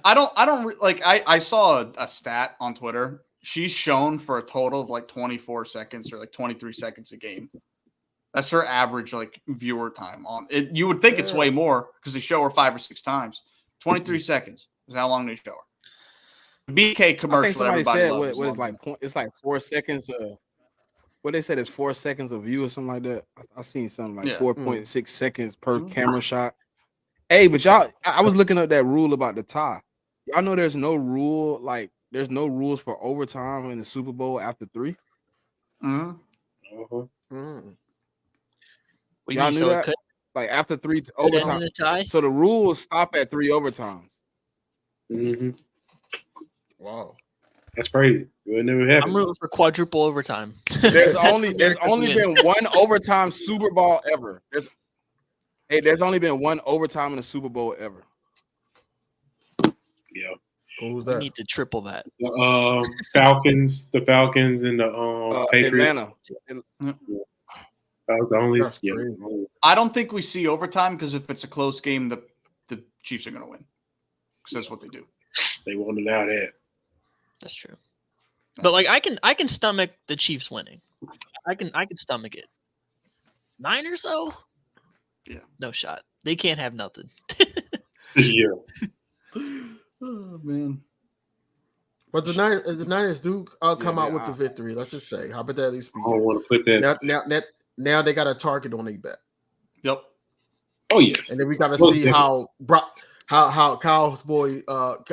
I saw a stat on Twitter. She's shown for a total of like 24 seconds or like 23 seconds a game. That's her average like viewer time on it. You would think it's way more because they show her 5 or 6 times. 23 seconds is how long they show her. The BK commercial. I think somebody said what is like it's like 4 seconds. What they said is 4 seconds of view or something like that. I seen something like 4.6 seconds per camera shot. Hey, but y'all, I was looking up that rule about the tie. Y'all know there's no rule, like there's no rules for overtime in the Super Bowl after 3. Y'all knew that? Like after 3 overtime. So the rules stop at 3 overtimes. Mm-hmm. Wow. That's crazy. It never happened. I'm rooting for quadruple overtime. There's only been one overtime Super Bowl ever. There's only been one overtime in the Super Bowl ever. Yeah. Who's that? We need to triple that. The Falcons and the Patriots. Atlanta. That was the only. I don't think we see overtime because if it's a close game, the Chiefs are going to win because that's what they do. They won't allow that. That's true. But like I can stomach the Chiefs winning. I can stomach it. Niners though? Yeah. No shot. They can't have nothing. Yeah. Oh man. But the Niners do come out with the victory. Let's just say, hypothetically speaking. I don't want to put that. Now they got a target on their back. Yep. Oh yes. And then we got to see how Kyle's boy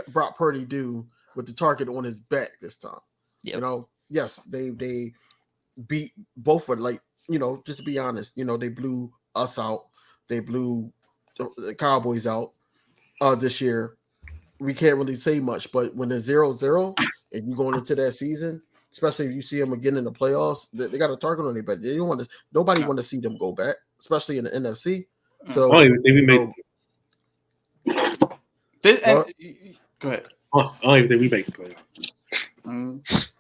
Brock Purdy do with the target on his back this time. Yep. You know, yes, they beat both of, like, you know, just to be honest, you know, they blew us out. They blew the Cowboys out this year. We can't really say much, but when it's 0-0 and you going into that season, especially if you see them again in the playoffs, they got a target on their back. They don't want to. Nobody want to see them go back, especially in the NFC. So I don't even think we made. Go ahead. I don't even think we make the playoffs.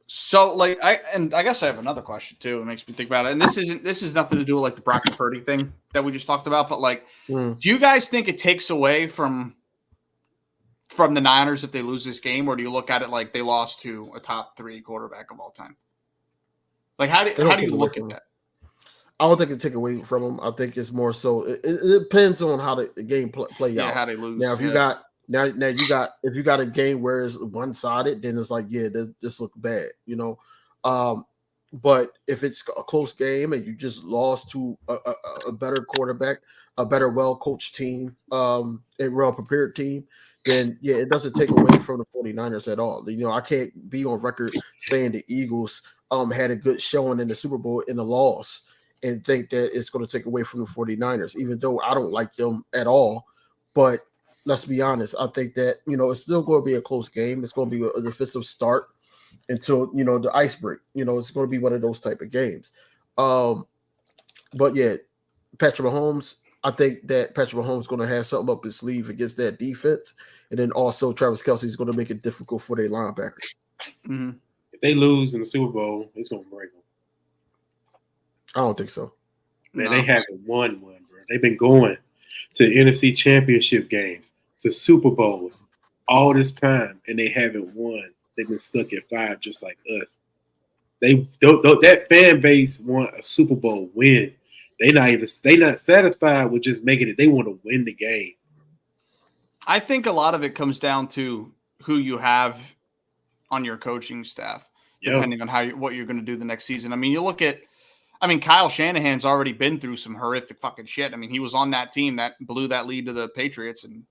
So, like, I guess I have another question too. It makes me think about it. And this is nothing to do with like the Brock Purdy thing that we just talked about. But like, do you guys think it takes away from the Niners if they lose this game, or do you look at it like they lost to a top 3 quarterback of all time? Like, how do you look at that? I don't think it take away from them. I think it's more so. It depends on how the game play out. Yeah, how they lose. Now, if you got if you got a game where it's one sided, then it's like, yeah, this look bad, you know. But if it's a close game and you just lost to a better quarterback, a better well coached team, a well prepared team, then yeah, it doesn't take away from the 49ers at all. You know, I can't be on record saying the Eagles had a good showing in the Super Bowl in a loss and think that it's going to take away from the 49ers, even though I don't like them at all. But let's be honest, I think that, you know, it's still going to be a close game. It's going to be a defensive start until, you know, the ice break. You know, it's going to be one of those type of games. But yeah, Patrick Mahomes, I think that Patrick Mahomes is going to have something up his sleeve against that defense. And then also Travis Kelce is going to make it difficult for their linebackers. Mm-hmm. If they lose in the Super Bowl, it's going to break them. I don't think so. Man, they haven't won one, bro. They've been going to NFC Championship games, to Super Bowls all this time, and they haven't won. They've been stuck at 5 just like us. That fan base want a Super Bowl win. They not satisfied with just making it. They want to win the game. I think a lot of it comes down to who you have on your coaching staff, depending on what you're going to do the next season. I mean, you look at, Kyle Shanahan's already been through some horrific fucking shit. I mean, he was on that team that blew that lead to the Patriots, and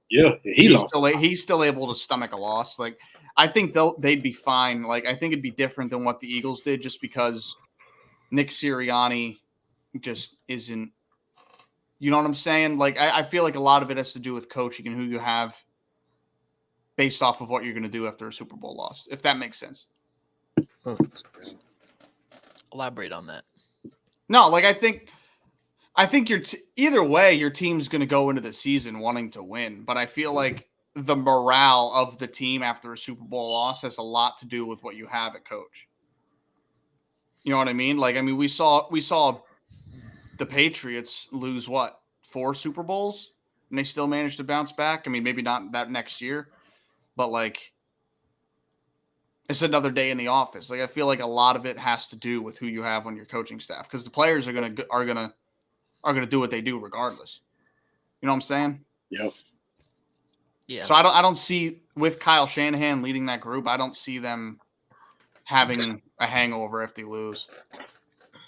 he's still able to stomach a loss. Like, I think they'd be fine. Like, I think it'd be different than what the Eagles did, just because Nick Sirianni just isn't. You know what I'm saying? Like, I feel like a lot of it has to do with coaching and who you have, based off of what you're going to do after a Super Bowl loss, if that makes sense. Elaborate on that. No, like I think either way, your team's going to go into the season wanting to win. But I feel like the morale of the team after a Super Bowl loss has a lot to do with what you have at coach. You know what I mean? Like, I mean, we saw the Patriots lose 4 Super Bowls, and they still managed to bounce back. I mean, maybe not that next year, but like, it's another day in the office. Like, I feel like a lot of it has to do with who you have on your coaching staff, because the players are gonna do what they do regardless. You know what I'm saying? Yep. Yeah. So I don't see, with Kyle Shanahan leading that group, I don't see them having a hangover if they lose,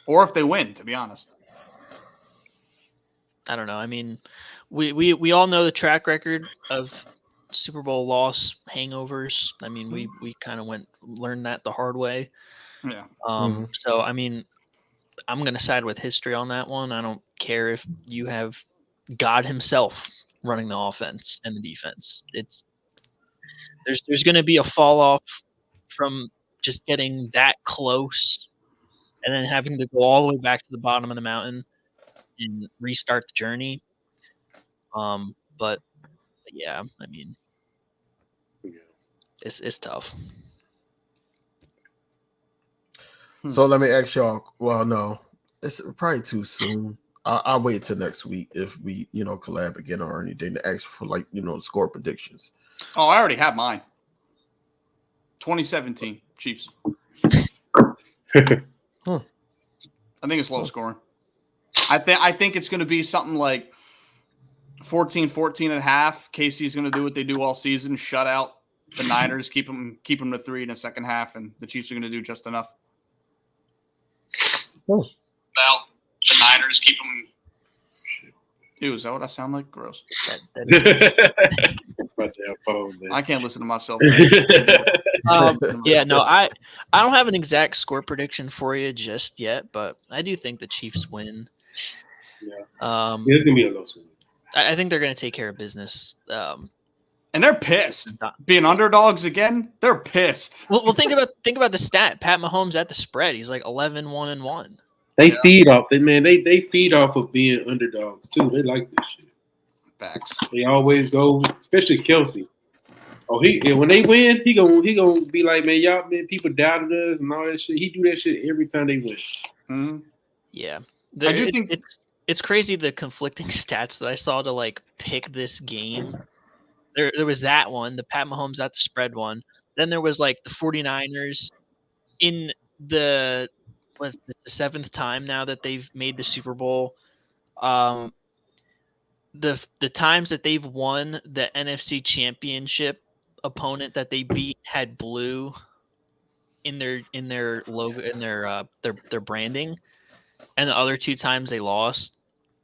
or if they win. To be honest, I don't know. I mean, we all know the track record of Super Bowl loss hangovers. I mean, we kind of learned that the hard way. Yeah. So I mean, I'm gonna side with history on that one. I don't care if you have God himself running the offense and the defense. There's gonna be a fall off from just getting that close and then having to go all the way back to the bottom of the mountain and restart the journey. But yeah, I mean, it's tough. So let me ask y'all. Well, no, it's probably too soon. I'll wait till next week if we, collab again or anything to ask for score predictions. Oh, I already have mine. 2017 Chiefs. I think it's low scoring. I think it's going to be something like 14-14 and a half. KC's going to do what they do all season, shut out the Niners, keep them to 3 in the second half, and the Chiefs are going to do just enough. Well, the Niners keep them. Ew, is that what I sound like? Gross. That is I can't listen to myself. Yeah, no, I don't have an exact score prediction for you just yet, but I do think the Chiefs win. Yeah, it's gonna be a low score. I think they're going to take care of business. And they're pissed. Being underdogs again, they're pissed. Well, think about the stat. Pat Mahomes at the spread. He's like 11-1-1. They feed off they feed off of being underdogs too. They like this shit. Facts. They always go, especially Kelsey. Oh, when they win, he gonna be like, man, y'all, man, people doubted us and all that shit. He do that shit every time they win. Mm-hmm. Yeah, I do think it's crazy the conflicting stats that I saw to like pick this game. There was that one, the Pat Mahomes at the spread one. Then there was like the 49ers in the seventh time now that they've made the Super Bowl. The times that they've won the NFC Championship, opponent that they beat had blue in their logo, in their branding, and the other 2 times they lost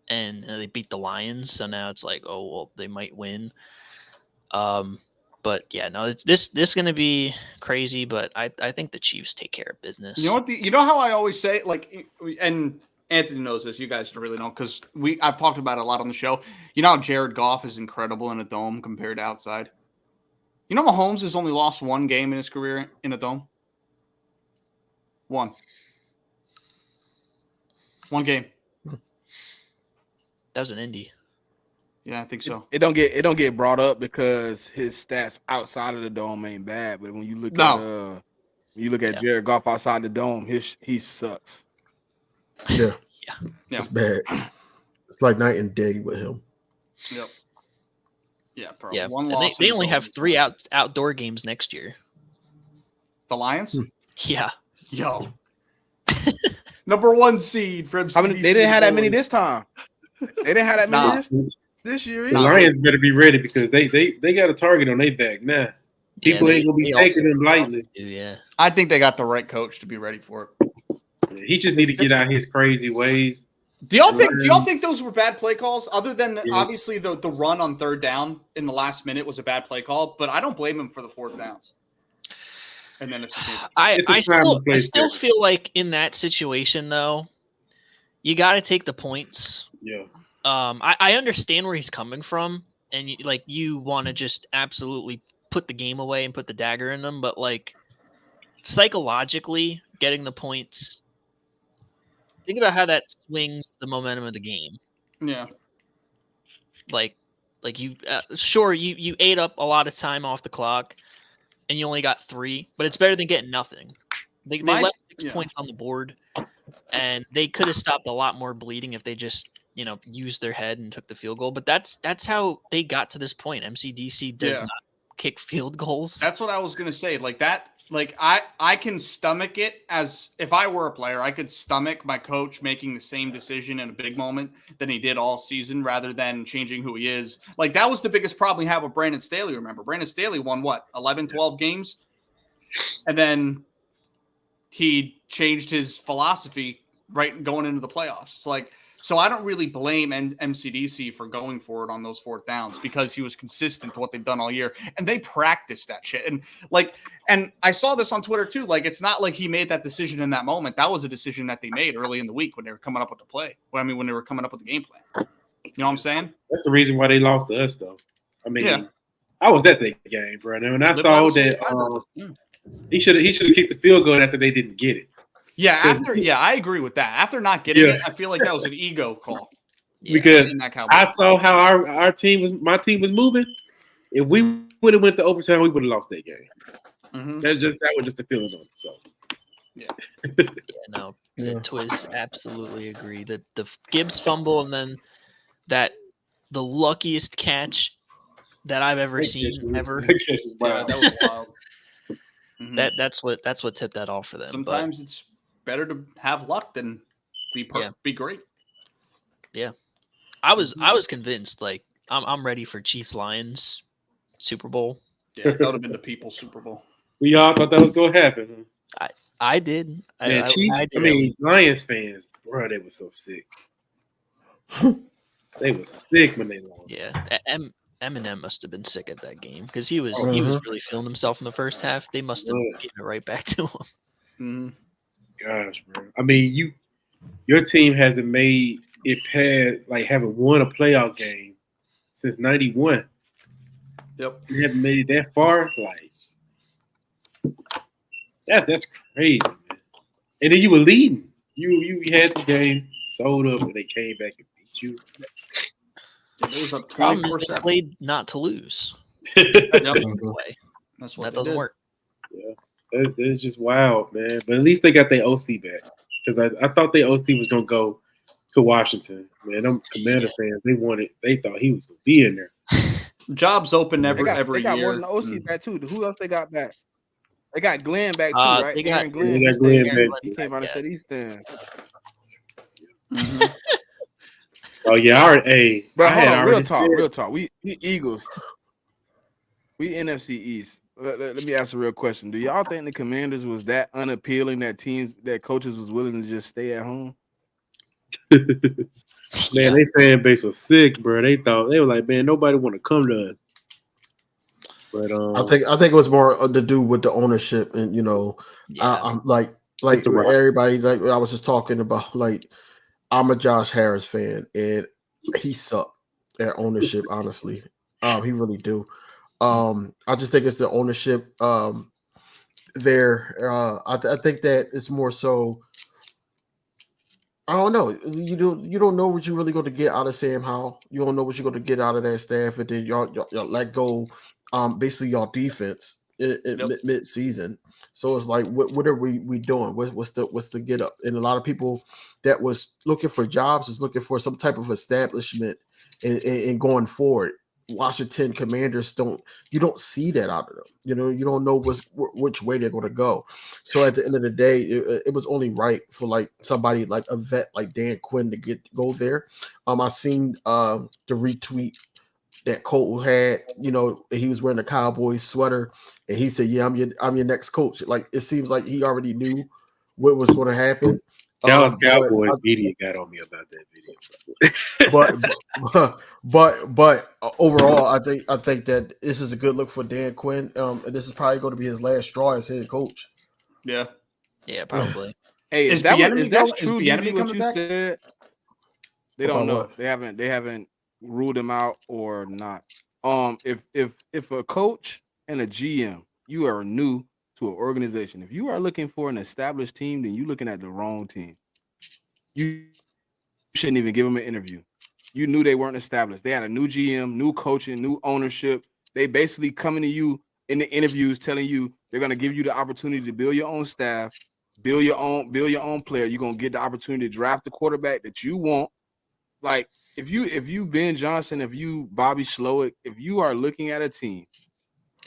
and they beat the Lions. So now it's like, oh well, they might win. But yeah, no, this is going to be crazy. But I think the Chiefs take care of business. You know what? You know how I always say, like, and Anthony knows this. You guys don't really know because I've talked about it a lot on the show. You know how Jared Goff is incredible in a dome compared to outside. You know, Mahomes has only lost 1 game in his career in a dome. 1 game. That was an Indy. Yeah, I think so. It don't get brought up because his stats outside of the dome ain't bad. But when you look at Jared Goff outside the dome, he sucks. Yeah. Yeah. It's bad. It's like night and day with him. Yep. Yeah, bro. Yeah. One And loss. they only have 3 outdoor games next year. The Lions? Yeah. Yo. Number 1 seed from They didn't have that many this time. They didn't have that many this year. The Lions better be ready because they got a target on their back now. People ain't gonna be taking them lightly. Yeah. I think they got the right coach to be ready for it. He just need to get out his crazy ways. Do y'all think those were bad play calls? Other than obviously the run on 3rd down in the last minute was a bad play call, but I don't blame him for the 4th downs. And then I still feel like in that situation though, you got to take the points. Yeah. I understand where he's coming from, and you want to just absolutely put the game away and put the dagger in them, but like psychologically getting the points. Think about how that swings the momentum of the game. Yeah. Like you, sure, you ate up a lot of time off the clock and you only got 3, but it's better than getting nothing. They left 6 points on the board, and they could have stopped a lot more bleeding if they just, used their head and took the field goal. But that's how they got to this point. MCDC does not kick field goals. That's what I was going to say. Like that, like I can stomach it as if I were a player, I could stomach my coach making the same decision in a big moment than he did all season rather than changing who he is. Like that was the biggest problem we had with Brandon Staley. Remember, Brandon Staley won 11, 12 games. And then he changed his philosophy right going into the playoffs. So I don't really blame MCDC for going for it on those 4th downs because he was consistent to what they've done all year. And they practiced that shit. And I saw this on Twitter too. Like, it's not like he made that decision in that moment. That was a decision that they made early in the week when they were coming up with the play. When they were coming up with the game plan. You know what I'm saying? That's the reason why they lost to us, though. I mean, I was at the game, bro. And I saw that he should have kicked the field goal after they didn't get it. Yeah, I agree with that. After not getting it, I feel like that was an ego call. Because I saw how my team was moving. If we would have went to overtime, we would have lost that game. Mm-hmm. That was just the feeling on it. So Twiz absolutely agree. The Gibbs fumble and then the luckiest catch that I've ever seen ever. Yeah, that was wild. Mm-hmm. That's what tipped that off for them. Sometimes it's better to have luck than be great. Yeah, I was convinced. Like I'm ready for Chiefs Lions Super Bowl. Yeah, that would have been the People's Super Bowl. We all thought that was gonna happen. I did. Man, Lions fans, bro, they were so sick. They were sick when they lost. Yeah, Eminem must have been sick at that game because he was really feeling himself in the first half. They must have given it right back to him. Gosh, bro. I mean, your team hasn't made it past haven't won a playoff game since '91. Yep. You haven't made it that far. That's crazy, man. And then you were leading. You had the game sold up, and they came back and beat you. It was up Problem is they 24-7. played not to lose. Yep. Way. That's what That doesn't work. Yeah, that's just wild, man. But at least they got their OC back because I thought their OC was gonna go to Washington. Man, them Commander fans, they thought he was gonna be in there. Jobs open every They got year. more than the OC back too. Who else they got back? They got Glenn back too, right? They got Aaron Glenn. They got Glenn back. He came out and said he's staying. Oh yeah, hey, but hold on, real talk. We Eagles. We NFC East. Let me ask a real question. Do y'all think the Commanders was that unappealing that coaches was willing to just stay at home? Man, they fan base was sick, bro. They were like, man, nobody want to come to us. But I think it was more to do with the ownership, and I'm like everybody. Like I was just talking about, I'm a Josh Harris fan, and he sucked at ownership. Honestly, he really do. I just think it's the ownership there. I think that it's more so. I don't know. You don't know what you're really going to get out of Sam Howell. You don't know what you're going to get out of that staff, and then y'all let go. Basically, y'all defense mid season. So it's like, what are we doing? What's the get up? And a lot of people that was looking for jobs is looking for some type of establishment and going forward. Washington Commanders don't see that out of them. You don't know which way they're going to go. So at the end of the day, it was only right for somebody like a vet like Dan Quinn to go there. I seen the retweet that Cole had. He was wearing a Cowboys sweater, and he said, "Yeah, I'm your next coach." Like it seems like he already knew what was going to happen. Dallas Cowboys media got on me about that video. but overall, I think that this is a good look for Dan Quinn. And this is probably going to be his last straw as head coach. Yeah, probably. Hey, if that's true, DB, what you said, they don't know. They haven't ruled him out or not. If a coach and a GM, you are new to an organization. If you are looking for an established team, then you're looking at the wrong team. You shouldn't even give them an interview. You knew they weren't established. They had a new GM, new coaching, new ownership. They basically coming to you in the interviews telling you they're going to give you the opportunity to build your own staff, build your own player. You're going to get the opportunity to draft the quarterback that you want. Like if you Ben Johnson, if you Bobby Slowick, if you are looking at a team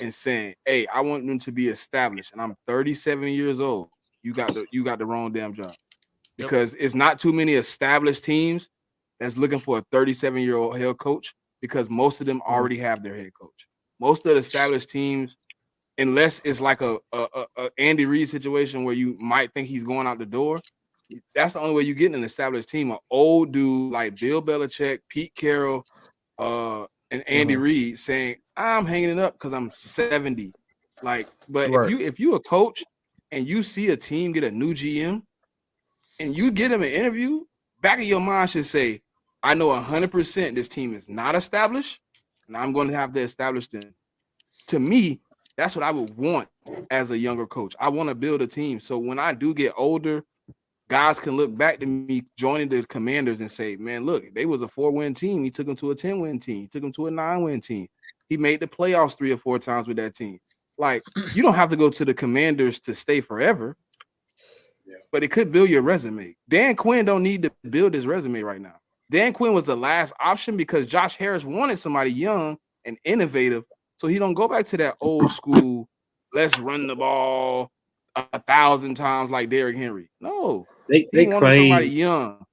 and saying, "Hey, I want them to be established," and I'm 37 years old, you got the wrong damn job. Because it's not too many established teams that's looking for a 37-year-old head coach, because most of them already have their head coach. Most of the established teams, unless it's like a Andy Reid situation where you might think he's going out the door, that's the only way you get an established team. An old dude like Bill Belichick, Pete Carroll, and Andy Reid saying, "I'm hanging it up because I'm 70." But if you a coach and you see a team get a new GM and you get him an interview, back of your mind should say, "I know 100% this team is not established, and I'm going to have to establish them." To me, that's what I would want as a younger coach. I want to build a team. So when I do get older, guys can look back to me joining the Commanders and say, "Man, look, they was a 4-win team. He took them to a 10-win team. He took them to a 9-win team. He made the playoffs 3 or 4 times with that team." You don't have to go to the Commanders to stay forever. But it could build your resume. Dan Quinn don't need to build his resume right now. Dan Quinn was the last option because Josh Harris wanted somebody young and innovative, so he don't go back to that old school, let's run the ball 1,000 times like Derrick Henry. No, they wanted claim somebody young.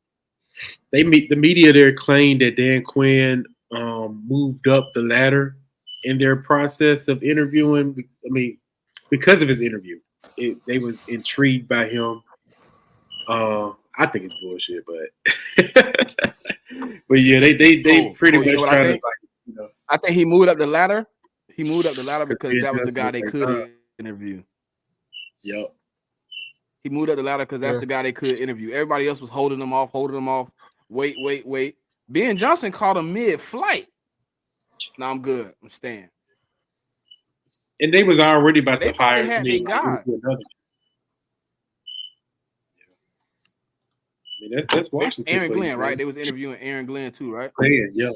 The media there claimed that Dan Quinn moved up the ladder in their process of interviewing. I mean, because of his interview, they was intrigued by him. I think it's bullshit, but but yeah, they pretty much trying to I think he moved up the ladder. He moved up the ladder because Ben that was the Johnson guy they was could like, interview. Yep. He moved up the ladder because that's the guy they could interview. Everybody else was holding him off. Wait. Ben Johnson called him mid-flight. No, I'm good. I'm staying. And they was already about They to thought hire they had their guy. I mean, that's Washington. Aaron for you, Glenn, man. right? They was interviewing Aaron Glenn too, right? Glenn, yep.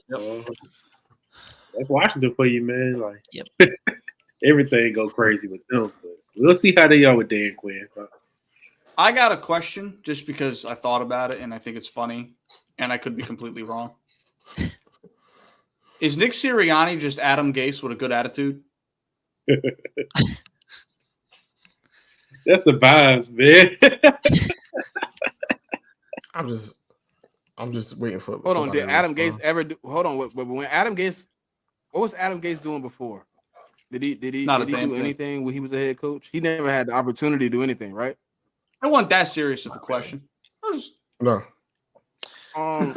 That's Washington for you, man. Like, Yep. Everything go crazy with them. But we'll see how they are with Dan Quinn. I got a question just because I thought about it and I think it's funny, and I could be completely wrong. Is Nick Sirianni just Adam Gase with a good attitude? That's the vibes, man. I'm just waiting for. Hold on, did Adam Gase ever do? Hold on, when Adam Gase, what was Adam Gase doing before? Did he do anything when he was a head coach? He never had the opportunity to do anything, right? I wasn't that serious of a question. No. I'm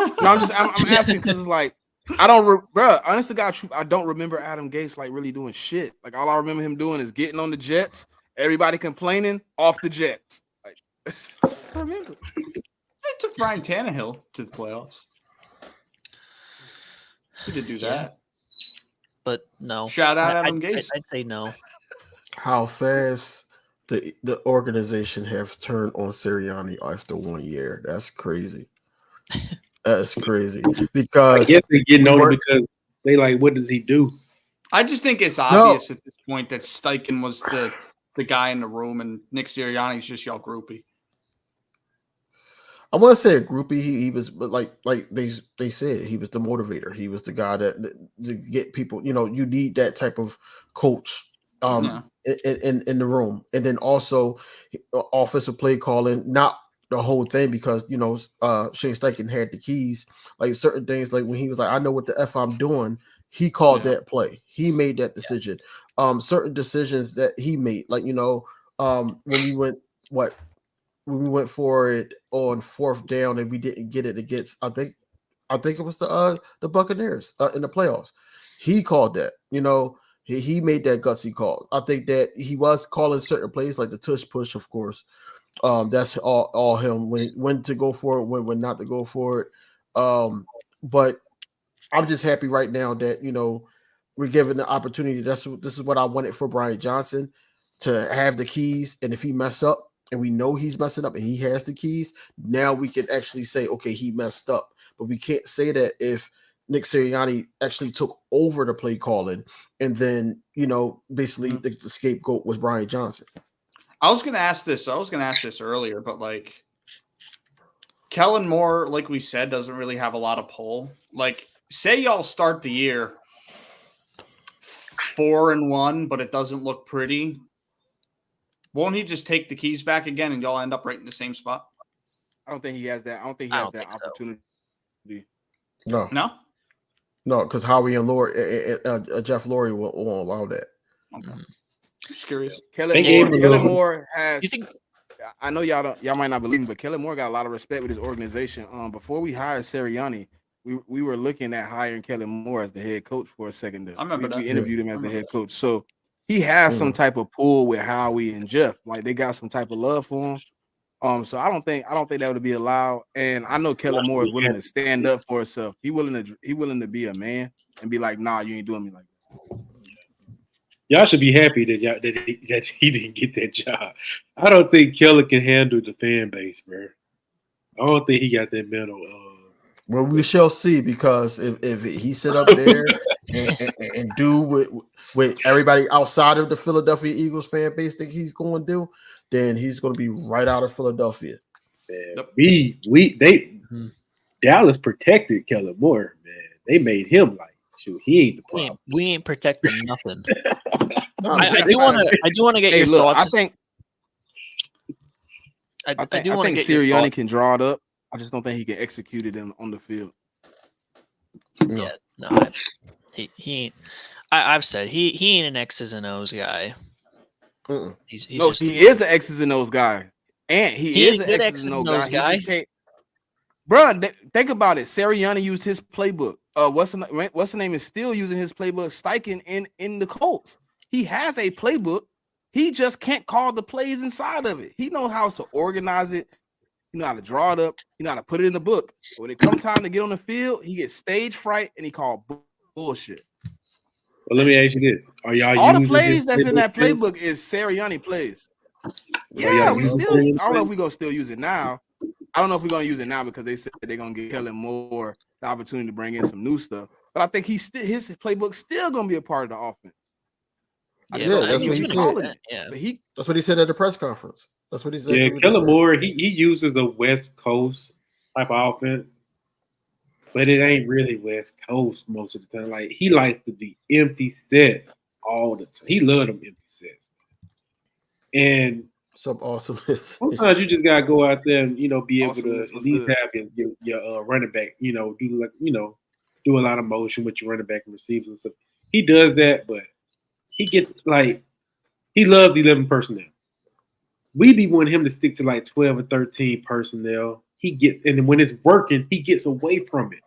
asking because it's like I don't, bro. Honest to God, truth, I don't remember Adam Gase like really doing shit. Like all I remember him doing is getting on the Jets, everybody complaining off the Jets. Like that's what I remember. They took Ryan Tannehill to the playoffs. He did do that. But no. Shout out Adam Gase. I'd say no. How fast the organization have turned on Sirianni after 1 year. That's crazy. That's crazy. Because I guess they getting on him because they like, what does he do? I just think it's obvious at this point that Steichen was the guy in the room and Nick Sirianni's just y'all groupie. I want to say a groupie. He was, but like they said, he was the motivator. He was the guy that to get people. You know, you need that type of coach in the room, and then also offensive play calling. Not the whole thing because Shane Steichen had the keys. Like certain things, like when he was like, "I know what the F I'm doing." He called that play. He made that decision. Certain decisions that he made, like when we went for it on 4th down and we didn't get it against, I think it was the Buccaneers in the playoffs. He called that. He made that gutsy call. I think that he was calling certain plays like the tush push, of course. That's all him when to go for it, when not to go for it. But I'm just happy right now that we're given the opportunity. This is what I wanted for Brian Johnson, to have the keys, and if he mess up, and we know he's messing up and he has the keys, now we can actually say, okay, he messed up. But we can't say that if Nick Sirianni actually took over the play calling and then, basically the scapegoat was Brian Johnson. I was going to ask this earlier, but like Kellen Moore, like we said, doesn't really have a lot of pull. Like say y'all start the year 4-1, but it doesn't look pretty. Won't he just take the keys back again and y'all end up right in the same spot? I don't think he has that. I don't think he has that opportunity. So. No, because Howie and Jeff Lurie won't allow that. Okay. Just curious. Kellen Moore has. I know y'all might not believe me, but Kellen Moore got a lot of respect with his organization. Before we hired Sirianni, we were looking at hiring Kellen Moore as the head coach for a second. I remember we interviewed him as the head coach, so he has some type of pull with Howie and Jeff. Like they got some type of love for him. So I don't think that would be allowed. And I know Kellen Moore is willing to stand up for himself. He willing to be a man and be like, nah, you ain't doing me like this. Y'all should be happy that he didn't get that job. I don't think Kellen can handle the fan base, bro. I don't think he got that mental. Well, we shall see, because if he sit up there and do with everybody outside of the Philadelphia Eagles fan base think he's going to do, then he's going to be right out of Philadelphia. Man, Dallas protected Kellen Moore, man. They made him like, shoot, he ain't the problem. We ain't protecting nothing. I do want to get your thoughts. I think Sirianni can draw it up. I just don't think he can execute it on the field. Yeah, no, he ain't. I've said he ain't an X's and O's guy. He is an X's and O's guy, and he is an X's and O's guy. Bruh, think about it. Sirianni used his playbook. What's the name is still using his playbook. Steichen in the Colts. He has a playbook. He just can't call the plays inside of it. He knows how to organize it. He know how to draw it up. He know how to put it in the book. But when it comes time to get on the field, he gets stage fright and he called bullshit. Well, let me ask you this: Are y'all all the using plays that's in that still? playbook is Sirianni plays? Yeah, we still. I don't know if we're gonna still use it now. I don't know if we're gonna use it now because they said they're gonna give Kellen Moore the opportunity to bring in some new stuff. But I think his playbook still gonna be a part of the offense. That's what he said. That's what he said at the press conference. That's what he said. Yeah, Kellen Moore, he uses a West Coast type of offense, but it ain't really West Coast most of the time. Like, he likes to be empty sets all the time. He loves them empty sets. And some awesomeness. Sometimes you just gotta go out there and be able to at least have your running back, do a lot of motion with your running back and receivers and stuff. He does that, but he gets he loves 11 personnel. We be wanting him to stick to like 12 or 13 personnel. And then when it's working, he gets away from it.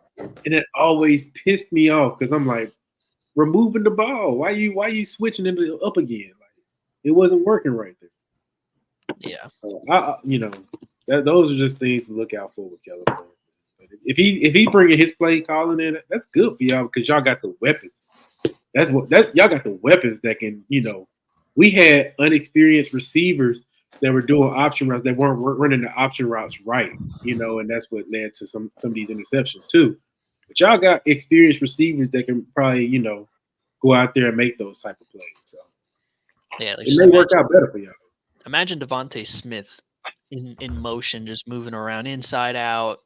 And it always pissed me off because I'm like, we're moving the ball. Why you switching it up again? Like, it wasn't working right there. Yeah. Those are just things to look out for with Kellen Moore. If he bringing his play calling in, that's good for y'all because y'all got the weapons. Y'all got the weapons that can, we had unexperienced receivers that were doing option routes that weren't running the option routes right, and that's what led to some of these interceptions too. But y'all got experienced receivers that can probably, go out there and make those type of plays. So yeah, it may work out better for y'all. Imagine Devontae Smith in motion, just moving around inside out.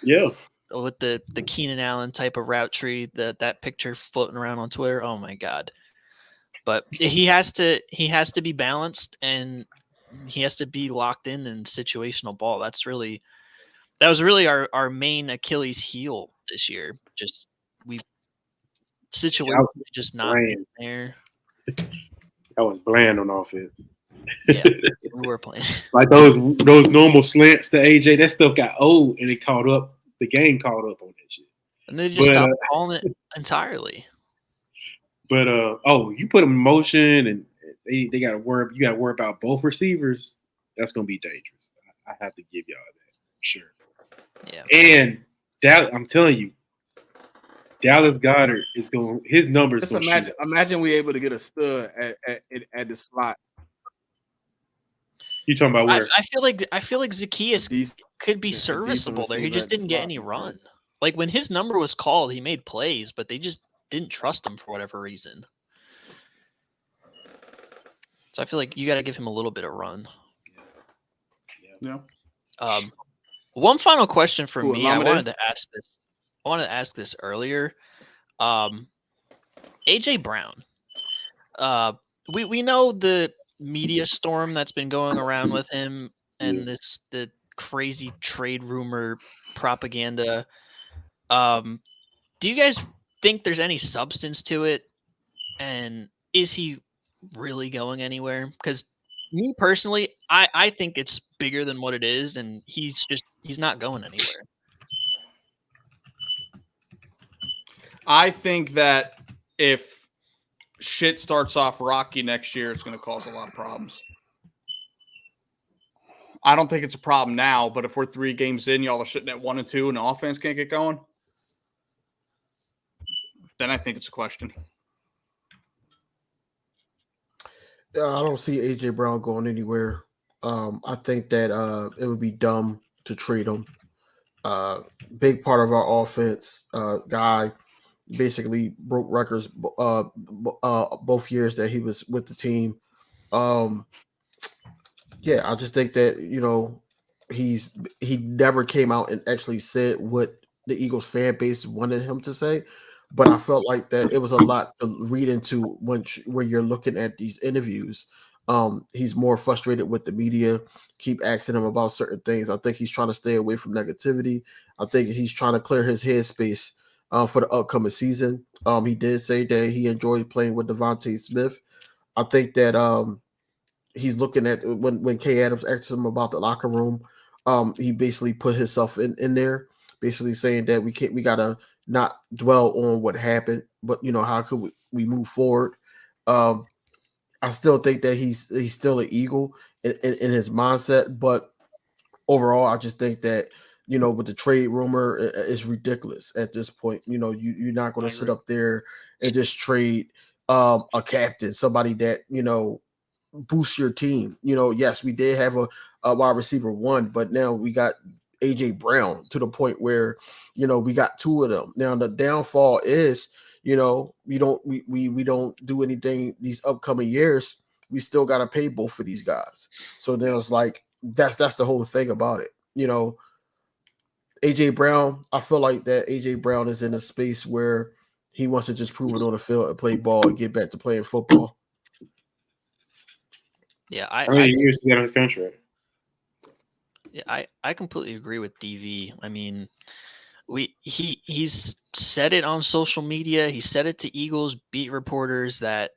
Yeah. With the Keenan Allen type of route tree, that picture floating around on Twitter. Oh my God. But he has to be balanced and he has to be locked in situational ball. That was really our main Achilles heel this year. Just situation just not there. I was bland on offense. Yeah, we were playing. Like those normal slants to AJ, that stuff got old and it caught up. The game caught up on that shit. And they just stopped calling it entirely. But you put them in motion and they got to worry. You got to worry about both receivers. That's gonna be dangerous. I have to give y'all that for sure. Yeah. And I'm telling you, Dallas Goedert is going. His numbers. Just imagine we able to get a stud at the slot. You talking about where? I feel like Zacchaeus could be serviceable there. He just didn't get any run. Like when his number was called, he made plays, but they just didn't trust him for whatever reason. So I feel like you got to give him a little bit of run. Yeah. One final question for me. I wanted to ask this earlier. AJ Brown. We know the media storm that's been going around with him and the crazy trade rumor propaganda. Do you guys think there's any substance to it? And is he really going anywhere? Because me personally, I think it's bigger than what it is, and he's not going anywhere. I think that if shit starts off rocky next year, it's going to cause a lot of problems. I don't think it's a problem now, but if we're 3 games in, y'all are sitting at 1 and 2, and the offense can't get going, then I think it's a question. I don't see AJ Brown going anywhere. I think that it would be dumb to trade him. Big part of our offense. Guy basically broke records both years that he was with the team. Yeah, I just think that he never came out and actually said what the Eagles fan base wanted him to say. But I felt like that it was a lot to read into when you're looking at these interviews. He's more frustrated with the media, keep asking him about certain things. I think he's trying to stay away from negativity. I think he's trying to clear his headspace for the upcoming season. He did say that he enjoyed playing with Devontae Smith. I think that he's looking at when Kay Adams asked him about the locker room, he basically put himself in there. basically saying that we gotta not dwell on what happened, but how could we move forward? I still think that he's still an Eagle in his mindset, but overall, I just think that with the trade rumor, it's ridiculous at this point. You're not going to sit up there and just trade a captain, somebody that boosts your team. Yes, we did have a wide receiver 1, but now we got AJ Brown to the point where we got 2 of them. Now the downfall is we don't do anything these upcoming years. We still got to pay both of these guys. So there's that's the whole thing about it. AJ Brown, I feel like that AJ Brown is in a space where he wants to just prove it on the field and play ball and get back to playing football. Yeah, How many years he got on his contract? Yeah, I completely agree with DV. I mean, he's said it on social media. He said it to Eagles beat reporters that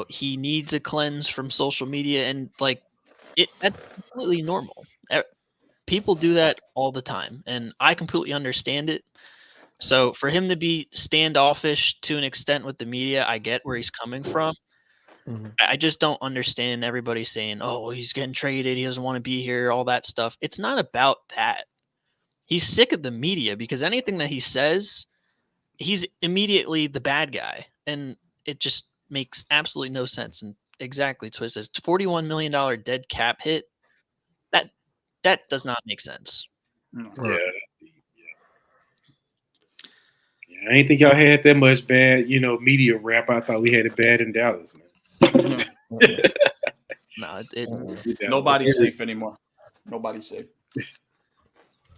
he needs a cleanse from social media, and that's completely normal. People do that all the time, and I completely understand it. So for him to be standoffish to an extent with the media, I get where he's coming from. Mm-hmm. I just don't understand everybody saying, "Oh, he's getting traded. He doesn't want to be here." All that stuff. It's not about that. He's sick of the media because anything that he says, he's immediately the bad guy, and it just makes absolutely no sense. And exactly, Twist says $41 million dead cap hit. That does not make sense. Yeah. I didn't think y'all had that much bad, media rap. I thought we had it bad in Dallas, man. No, nobody's safe anymore. Nobody's safe.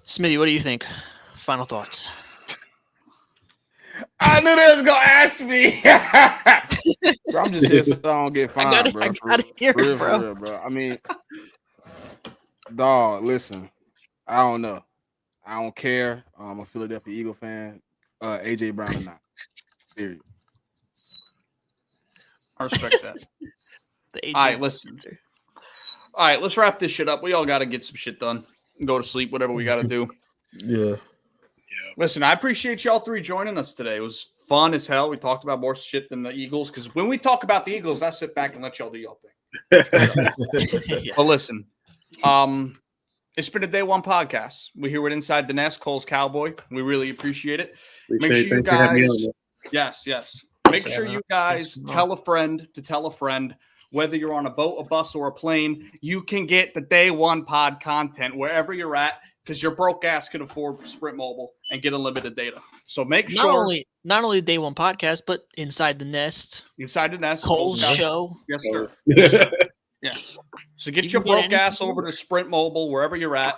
Smitty, what do you think? Final thoughts. I knew they was gonna ask me. Bro, I'm just here so I don't get fined, bro. I gotta hear it, bro. For real, bro. I mean, dog, listen. I don't know. I don't care. I'm a Philadelphia Eagle fan. AJ Brown or not. Period. I respect that. All right, listen. All right, let's wrap this shit up. We all got to get some shit done. Go to sleep, whatever we got to do. Yeah. Listen, I appreciate y'all 3 joining us today. It was fun as hell. We talked about more shit than the Eagles because when we talk about the Eagles, I sit back and let y'all do y'all thing. Yeah. But listen, it's been a day 1 podcast. We're here with Inside the Nest, Cole's Cowboy. We really appreciate it. Make sure you guys, yes. Make sure you guys tell a friend to tell a friend. Whether you're on a boat, a bus, or a plane, you can get the day 1 pod content wherever you're at because your broke ass can afford Sprint Mobile and get unlimited data. So make sure not only day 1 podcast, but Inside the Nest, Cole's show. Yes, sir. Yeah. So get your broke ass over to Sprint Mobile wherever you're at.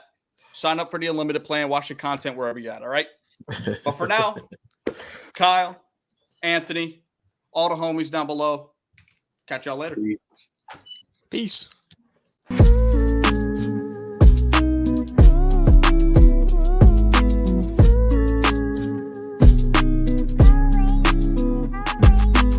Sign up for the unlimited plan. Watch the content wherever you're at. All right. But for now, Kyle, Anthony, all the homies down below. Catch y'all later. Peace.